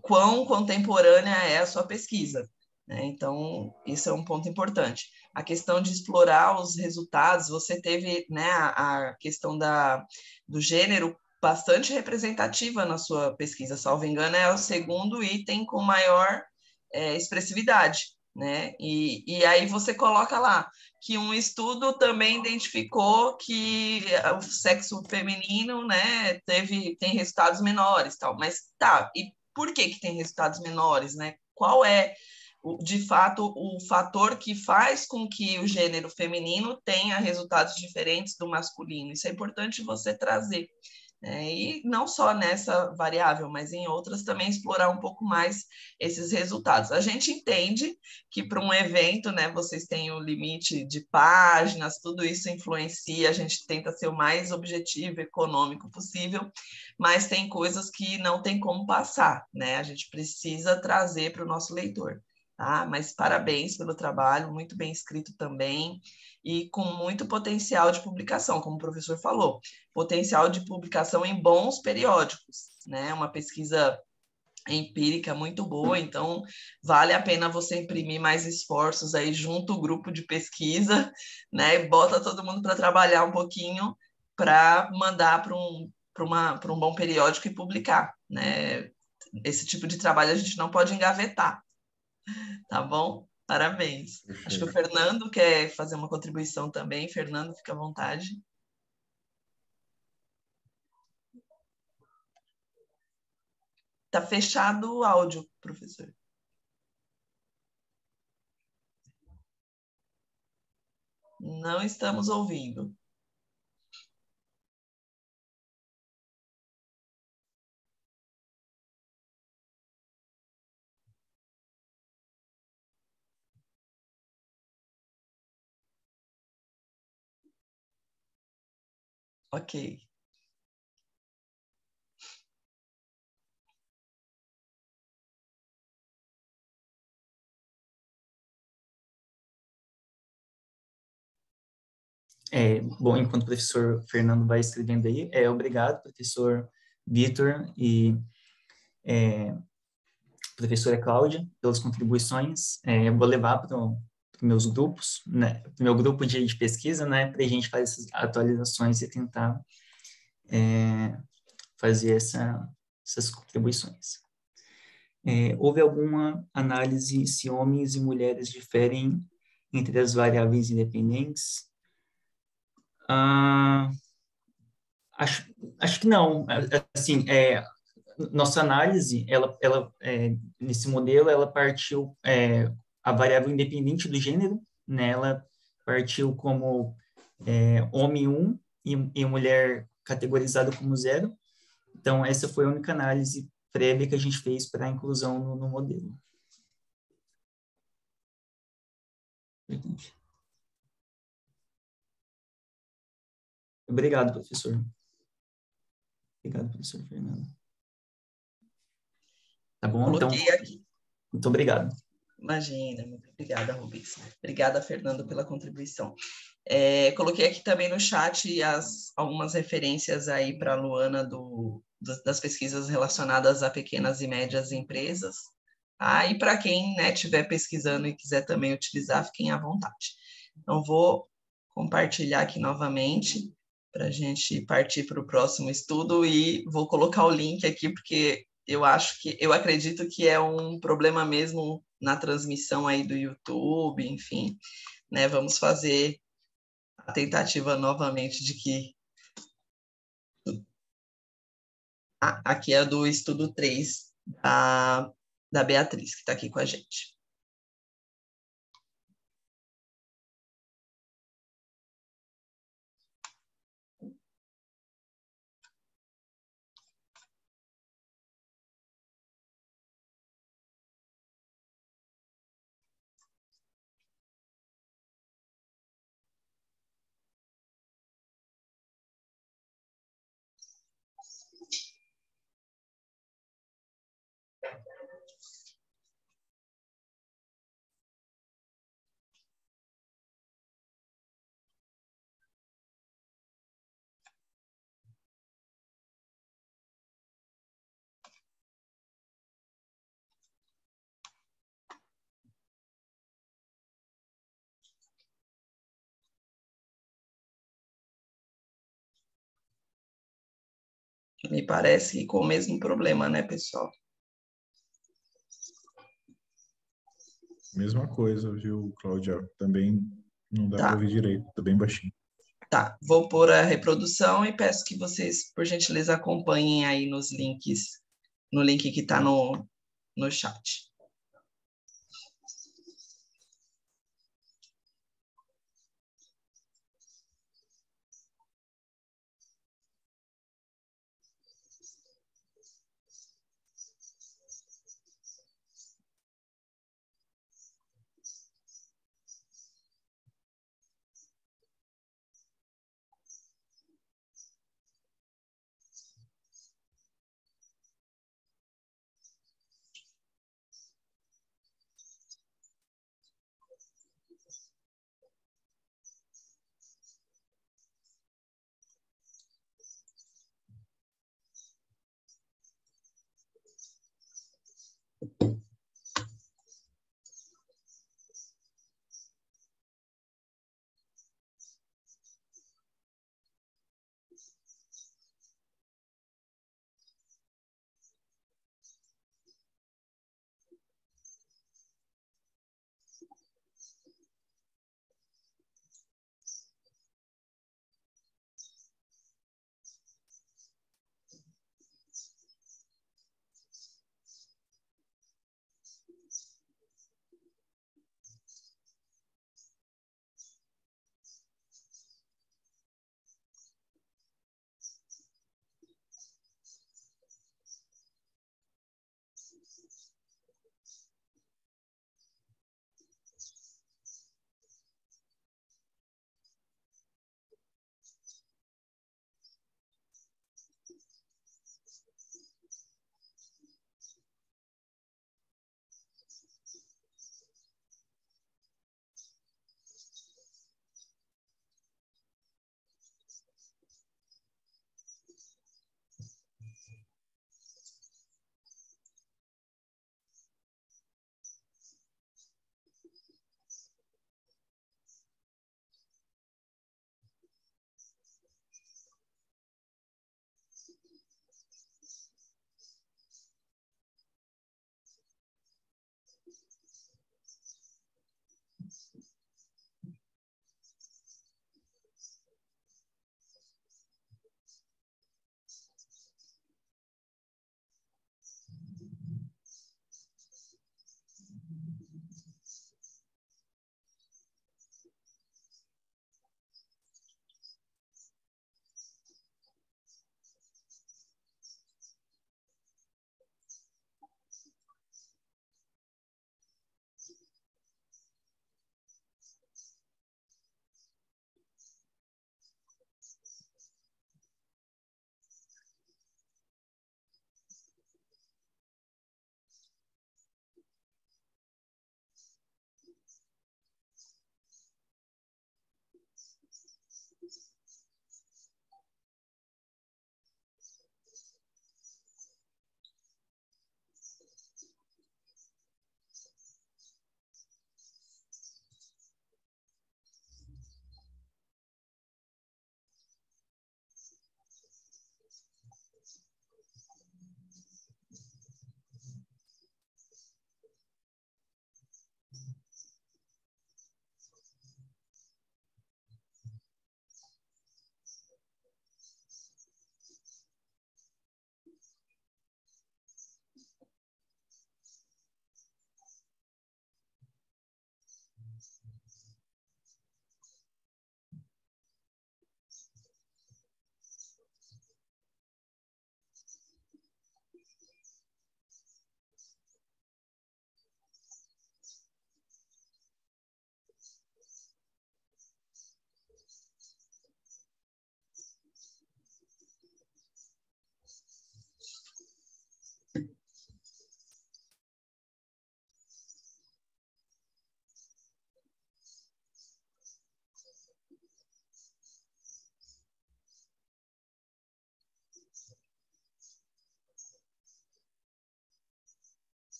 quão contemporânea é a sua pesquisa, né? Então, isso é um ponto importante. A questão de explorar os resultados, você teve, né, a questão do gênero bastante representativa na sua pesquisa, salvo engano, é o segundo item com maior expressividade, né? E aí você coloca lá que um estudo também identificou que o sexo feminino, né, tem resultados menores, tal. Mas tá, e por que tem resultados menores, né? Qual é de fato o fator que faz com que o gênero feminino tenha resultados diferentes do masculino? Isso é importante você trazer. E não só nessa variável, mas em outras também explorar um pouco mais esses resultados. A gente entende que para um evento, né, vocês têm o limite de páginas, tudo isso influencia, a gente tenta ser o mais objetivo, econômico possível, mas tem coisas que não tem como passar, né? A gente precisa trazer para o nosso leitor. Tá? Mas parabéns pelo trabalho, muito bem escrito também, e com muito potencial de publicação, como o professor falou, potencial de publicação em bons periódicos, né? Uma pesquisa empírica muito boa, então vale a pena você imprimir mais esforços aí junto ao grupo de pesquisa, né? Bota todo mundo para trabalhar um pouquinho para mandar para um bom periódico e publicar, né? Esse tipo de trabalho a gente não pode engavetar, tá bom? Parabéns. Acho que o Perfeito. Fernando quer fazer uma contribuição também. Fernando, fica à vontade. Tá fechado o áudio, professor. Não estamos ouvindo. Ok. Bom, enquanto o professor Fernando vai escrevendo aí, obrigado, professor Vitor e professora Cláudia, pelas contribuições. Eu vou levar para os meus grupos, né, para o meu grupo de pesquisa, né, para a gente fazer essas atualizações e tentar fazer essas contribuições. Houve alguma análise se homens e mulheres diferem entre as variáveis independentes? Acho que não. Assim, nossa análise, nesse modelo, ela partiu a variável independente do gênero, né? Ela partiu como homem 1 e mulher categorizada como 0. Então, essa foi a única análise prévia que a gente fez para a inclusão no modelo. Obrigado, professor. Obrigado, professor Fernando. Tá bom? Então, Coloquei aqui. muito obrigado. Imagina, muito obrigada, Rubens. Obrigada, Fernando, pela contribuição. Coloquei aqui também no chat algumas referências aí para a Luana das pesquisas relacionadas a pequenas e médias empresas. E para quem estiver pesquisando e quiser também utilizar, fiquem à vontade. Então, vou compartilhar aqui novamente para a gente partir para o próximo estudo e vou colocar o link aqui, porque eu acredito que é um problema mesmo na transmissão aí do YouTube, enfim, né? Vamos fazer a tentativa novamente de que Aqui é do estudo 3 da Beatriz, que está aqui com a gente. Me parece que com o mesmo problema, né, pessoal? Mesma coisa, viu, Cláudia? Também não dá para Tá, ouvir direito, tá bem baixinho. tá. Vou pôr a reprodução e peço que vocês, por gentileza, acompanhem aí nos links, no link que está no chat.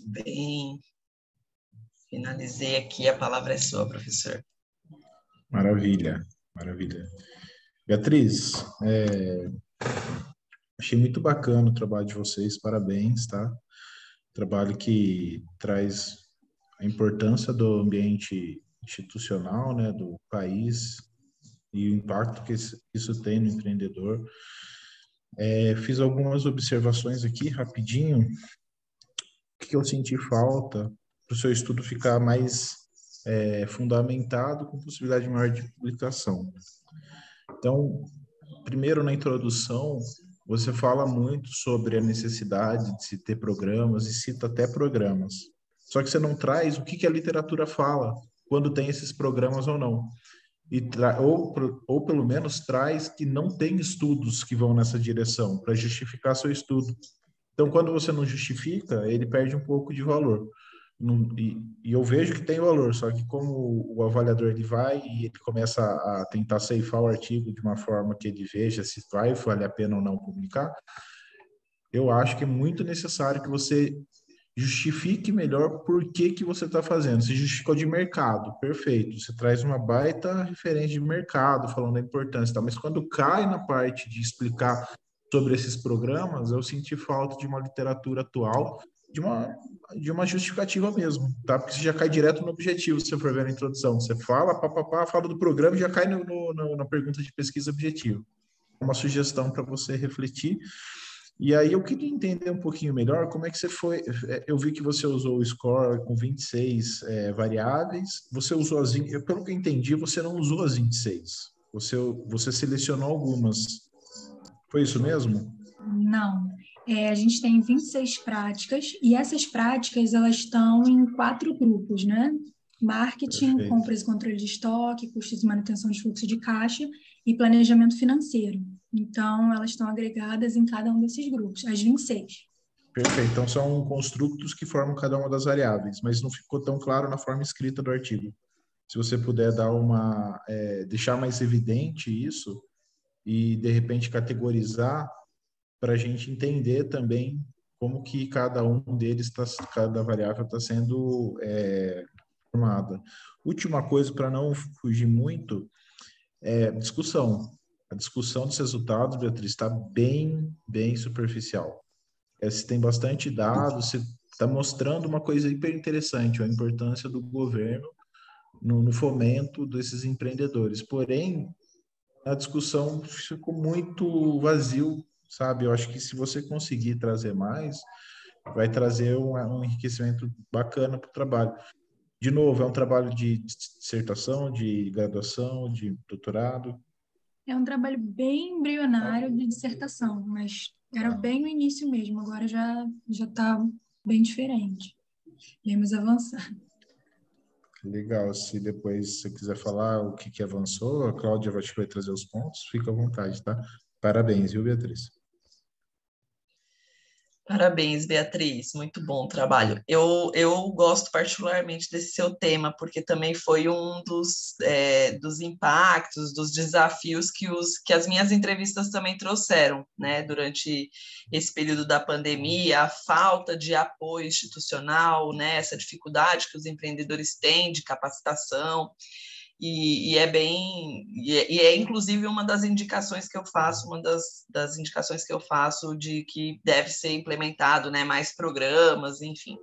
Bem, finalizei aqui, a palavra é sua, professor. Maravilha, maravilha. Beatriz, achei muito bacana o trabalho de vocês, parabéns, tá? Trabalho que traz a importância do ambiente institucional, né, do país e o impacto que isso tem no empreendedor. Fiz algumas observações aqui, rapidinho, que eu senti falta para o seu estudo ficar mais fundamentado, com possibilidade maior de publicação. Então, primeiro, na introdução, você fala muito sobre a necessidade de se ter programas e cita até programas. Só que você não traz o que a literatura fala quando tem esses programas ou não. Ou pelo menos traz que não tem estudos que vão nessa direção para justificar seu estudo. Então, quando você não justifica, ele perde um pouco de valor. E eu vejo que tem valor, só que como o avaliador ele vai e ele começa a tentar ceifar o artigo de uma forma que ele veja se vale a pena ou não publicar, eu acho que é muito necessário que você justifique melhor por que você está fazendo. Você justificou de mercado, perfeito. Você traz uma baita referência de mercado, falando da importância, tá? Mas quando cai na parte de explicar sobre esses programas, eu senti falta de uma literatura atual, de uma justificativa mesmo, tá? Porque você já cai direto no objetivo, se você for ver na introdução. Você fala, fala do programa e já cai na pergunta de pesquisa objetivo. Uma sugestão para você refletir. E aí eu queria entender um pouquinho melhor como é que você foi. Eu vi que você usou o score com 26 variáveis. Você usou pelo que eu entendi, você não usou as 26. Você selecionou algumas. Foi isso mesmo? Não. A gente tem 26 práticas e essas práticas elas estão em 4 grupos, né? Marketing, Perfeito. compras e controle de estoque, custos e manutenção de fluxo de caixa e planejamento financeiro. Então, elas estão agregadas em cada um desses grupos, as 26. Perfeito. Então, são construtos que formam cada uma das variáveis, mas não ficou tão claro na forma escrita do artigo. Se você puder deixar mais evidente isso e, de repente, categorizar para a gente entender também como que cada variável está sendo formada. Última coisa, para não fugir muito, discussão. A discussão dos resultados, Beatriz, está bem, bem superficial. Você tem bastante dados, você está mostrando uma coisa hiper interessante, a importância do governo no fomento desses empreendedores. Porém, a discussão ficou muito vazio, sabe? Eu acho que se você conseguir trazer mais, vai trazer um enriquecimento bacana para o trabalho. De novo, é um trabalho de dissertação, de graduação, de doutorado? É um trabalho bem embrionário de dissertação, mas era bem no início mesmo, agora já está bem diferente, bem mais avançado. Legal, se depois você quiser falar o que avançou, a Cláudia vai trazer os pontos, fica à vontade, tá? Parabéns, viu, Beatriz? Parabéns, Beatriz, muito bom trabalho. Eu gosto particularmente desse seu tema, porque também foi um dos impactos, dos desafios que as minhas entrevistas também trouxeram, né, durante esse período da pandemia, a falta de apoio institucional, né, essa dificuldade que os empreendedores têm de capacitação. E é inclusive uma das indicações que eu faço, das indicações que eu faço de que deve ser implementado, né, mais programas, enfim.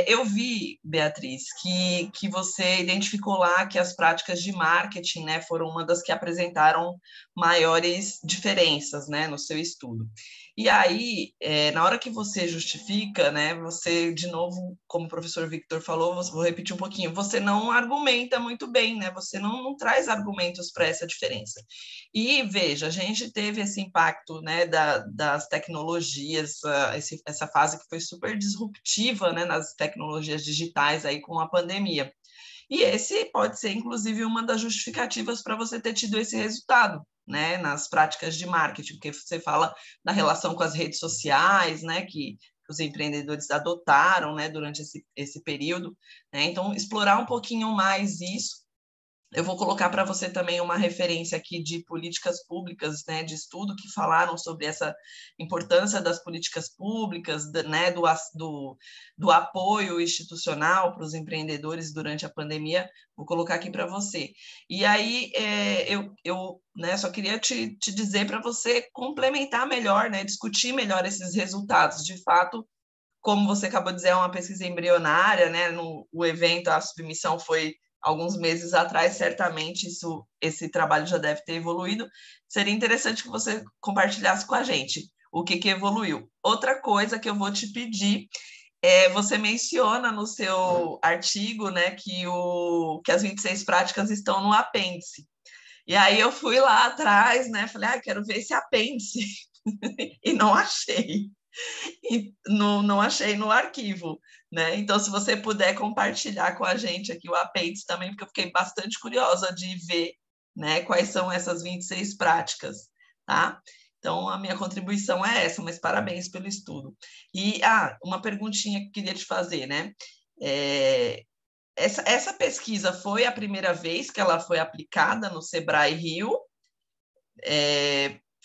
Eu vi, Beatriz, que você identificou lá que as práticas de marketing, né, foram uma das que apresentaram maiores diferenças, né, no seu estudo. E aí, na hora que você justifica, né, você, de novo, como o professor Victor falou, vou repetir um pouquinho, você não argumenta muito bem, né, você não traz argumentos para essa diferença. E, veja, a gente teve esse impacto, né, das tecnologias, essa fase que foi super disruptiva, né, nas tecnologias digitais aí com a pandemia. E esse pode ser, inclusive, uma das justificativas para você ter tido esse resultado, né, nas práticas de marketing, porque você fala da relação com as redes sociais, né, que os empreendedores adotaram, né, durante esse período, né, então explorar um pouquinho mais isso. Eu vou colocar para você também uma referência aqui de políticas públicas, né, de estudo que falaram sobre essa importância das políticas públicas, né, do apoio institucional para os empreendedores durante a pandemia. Vou colocar aqui para você. E aí eu né, só queria te dizer para você complementar melhor, né, discutir melhor esses resultados. De fato, como você acabou de dizer, é uma pesquisa embrionária, né, o evento, a submissão foi alguns meses atrás, certamente esse trabalho já deve ter evoluído. Seria interessante que você compartilhasse com a gente o que evoluiu. Outra coisa que eu vou te pedir você menciona no seu artigo, né, que as 26 práticas estão no apêndice. E aí eu fui lá atrás, né, falei, quero ver esse apêndice, e não achei. e não achei no arquivo, né? Então, se você puder compartilhar com a gente aqui o apêndice também, porque eu fiquei bastante curiosa de ver, né, quais são essas 26 práticas, tá? Então, a minha contribuição é essa, mas parabéns pelo estudo. E, uma perguntinha que eu queria te fazer, né? Essa pesquisa foi a primeira vez que ela foi aplicada no Sebrae Rio?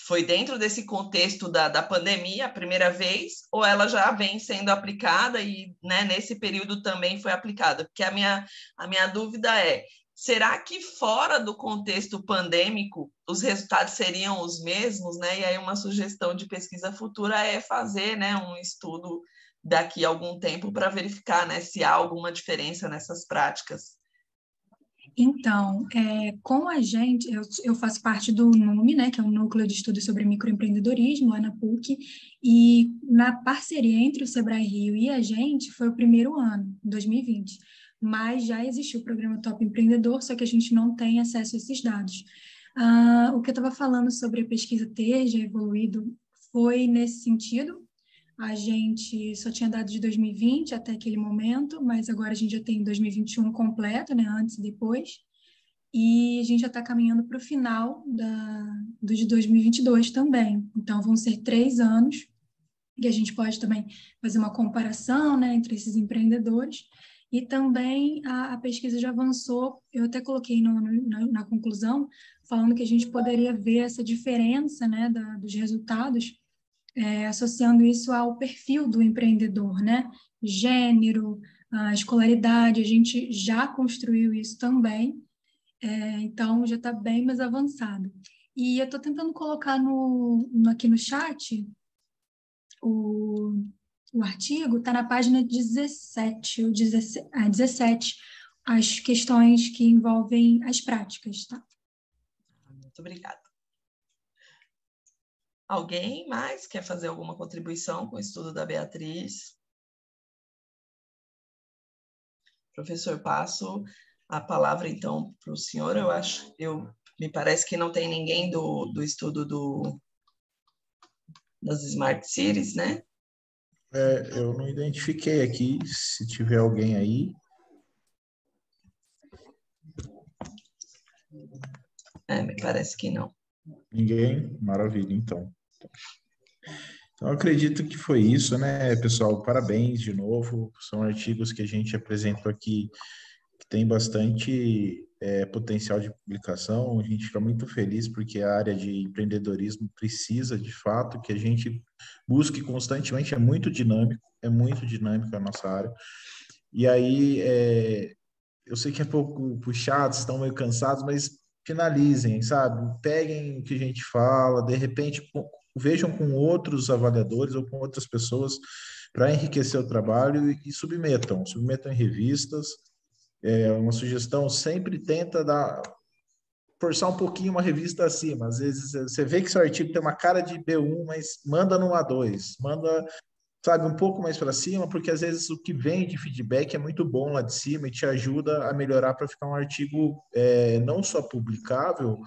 Foi dentro desse contexto da pandemia a primeira vez, ou ela já vem sendo aplicada e, né, nesse período também foi aplicada? Porque a minha dúvida é, será que fora do contexto pandêmico os resultados seriam os mesmos, né? E aí uma sugestão de pesquisa futura é fazer, né, um estudo daqui a algum tempo para verificar, né, se há alguma diferença nessas práticas. Então, com a gente, eu faço parte do NUME, né, que é o Núcleo de Estudos sobre Microempreendedorismo, lá na PUC, e na parceria entre o Sebrae Rio e a gente foi o primeiro ano, 2020, mas já existiu o programa Top Empreendedor, só que a gente não tem acesso a esses dados. O que eu estava falando sobre a pesquisa ter já evoluído foi nesse sentido. A gente só tinha dados de 2020 até aquele momento, mas agora a gente já tem 2021 completo, né, antes e depois, e a gente já está caminhando para o final do de 2022 também. Então, vão ser 3 anos, e a gente pode também fazer uma comparação, né, entre esses empreendedores, e também a pesquisa já avançou, eu até coloquei na conclusão, falando que a gente poderia ver essa diferença, né, dos resultados, associando isso ao perfil do empreendedor, né? Gênero, a escolaridade, a gente já construiu isso também, então já está bem mais avançado. E eu estou tentando colocar aqui no chat o artigo, está na página 17, 17, as questões que envolvem as práticas, tá? Muito obrigada. Alguém mais quer fazer alguma contribuição com o estudo da Beatriz? Professor, passo a palavra, então, para o senhor. Me parece que não tem ninguém do estudo das Smart Cities, né? Eu não identifiquei aqui, se tiver alguém aí. Me parece que não. Ninguém? Maravilha, então. Então, eu acredito que foi isso, né, pessoal? Parabéns de novo. São artigos que a gente apresentou aqui que tem bastante potencial de publicação. A gente fica muito feliz porque a área de empreendedorismo precisa, de fato, que a gente busque constantemente. É muito dinâmico a nossa área. E aí, eu sei que é pouco puxado, estão meio cansados, mas finalizem, sabe? Peguem o que a gente fala, de repente vejam com outros avaliadores ou com outras pessoas para enriquecer o trabalho e submetam em revistas. Uma sugestão, sempre tenta forçar um pouquinho uma revista acima. Às vezes você vê que seu artigo tem uma cara de B1, mas manda no A2, manda, sabe, um pouco mais para cima, porque às vezes o que vem de feedback é muito bom lá de cima e te ajuda a melhorar para ficar um artigo não só publicável,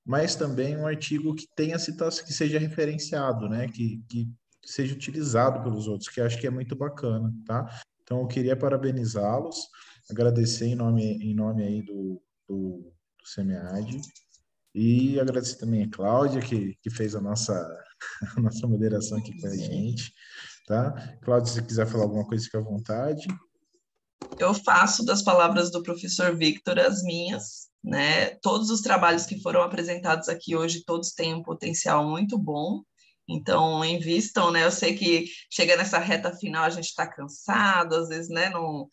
mas também um artigo que tenha citação, que seja referenciado, né? Que seja utilizado pelos outros, que eu acho que é muito bacana, tá? Então, eu queria parabenizá-los, agradecer em nome aí do SEMEAD, e agradecer também a Cláudia, que fez a nossa moderação aqui com a gente, tá? Cláudia, se quiser falar alguma coisa, fica à vontade. Eu faço das palavras do professor Victor as minhas, né? Todos os trabalhos que foram apresentados aqui hoje, todos têm um potencial muito bom, então invistam, né? Eu sei que chega nessa reta final, a gente está cansado, às vezes, né? Não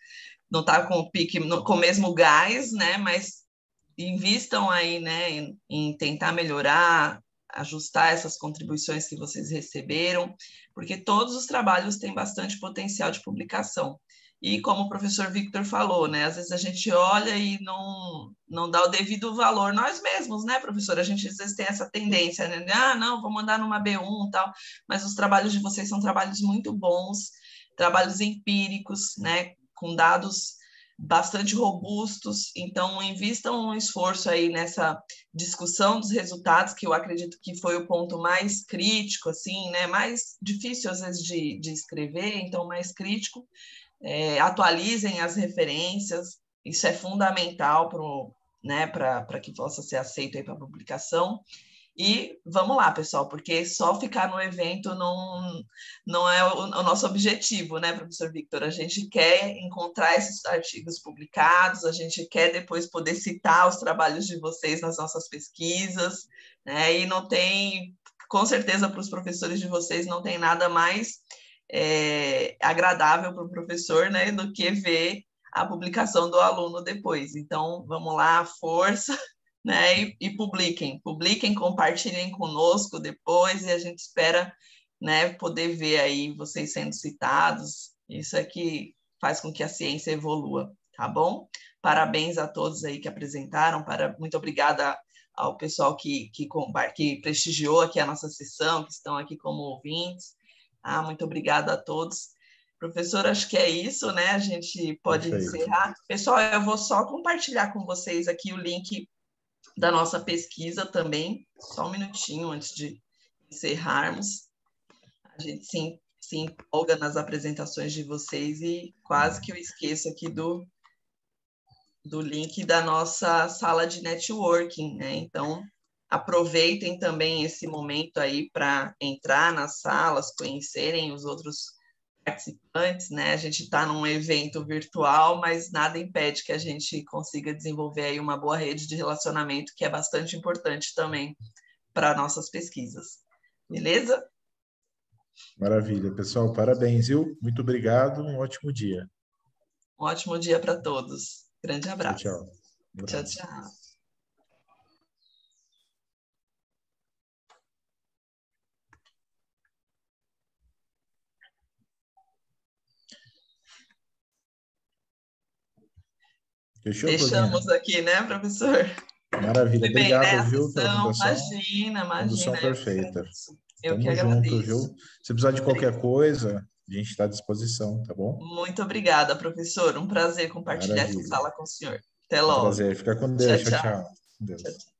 está com o pique, com o mesmo gás, né? Mas invistam aí, né? Em tentar melhorar, ajustar essas contribuições que vocês receberam, porque todos os trabalhos têm bastante potencial de publicação. E como o professor Victor falou, né, às vezes a gente olha e não dá o devido valor nós mesmos, né, professor? A gente às vezes tem essa tendência, né? Não, vou mandar numa B1 e tal, mas os trabalhos de vocês são trabalhos muito bons, trabalhos empíricos, né, com dados bastante robustos, então invistam um esforço aí nessa discussão dos resultados, que eu acredito que foi o ponto mais crítico, assim, né, mais difícil às vezes de escrever, então mais crítico. Atualizem as referências, isso é fundamental para que possa ser aceito aí para publicação. E vamos lá, pessoal, porque só ficar no evento não é o nosso objetivo, né, professor Victor? A gente quer encontrar esses artigos publicados, a gente quer depois poder citar os trabalhos de vocês nas nossas pesquisas, né? E não tem, com certeza, para os professores de vocês, não tem nada mais agradável para o professor, né, do que ver a publicação do aluno depois. Então, vamos lá, força, né, e publiquem, compartilhem conosco depois, e a gente espera, né, poder ver aí vocês sendo citados. Isso é que faz com que a ciência evolua, tá bom? Parabéns a todos aí que apresentaram, muito obrigada ao pessoal que prestigiou aqui a nossa sessão, que estão aqui como ouvintes. Muito obrigada a todos. Professor, acho que é isso, né? A gente pode encerrar. Pessoal, eu vou só compartilhar com vocês aqui o link da nossa pesquisa também, só um minutinho antes de encerrarmos. A gente se empolga nas apresentações de vocês e quase que eu esqueço aqui do link da nossa sala de networking, né? Então, aproveitem também esse momento aí para entrar nas salas, conhecerem os outros participantes, né? A gente está num evento virtual, mas nada impede que a gente consiga desenvolver aí uma boa rede de relacionamento, que é bastante importante também para nossas pesquisas. Beleza? Maravilha, pessoal, parabéns, viu? Muito obrigado, um ótimo dia. Um ótimo dia para todos. Grande abraço. Tchau, tchau. Tchau, tchau. Fechamos aqui, né, professor? Maravilha, obrigado, bem, né, viu, pela apresentação. Imagina. Condução perfeita. Eu Tamo que junto, viu? agradeço. Se precisar de qualquer coisa, a gente está à disposição, tá bom? Muito obrigada, professor. Um prazer compartilhar essa sala com o senhor. Até logo. Prazer. Fica com Deus. Tchau, tchau. Tchau, tchau.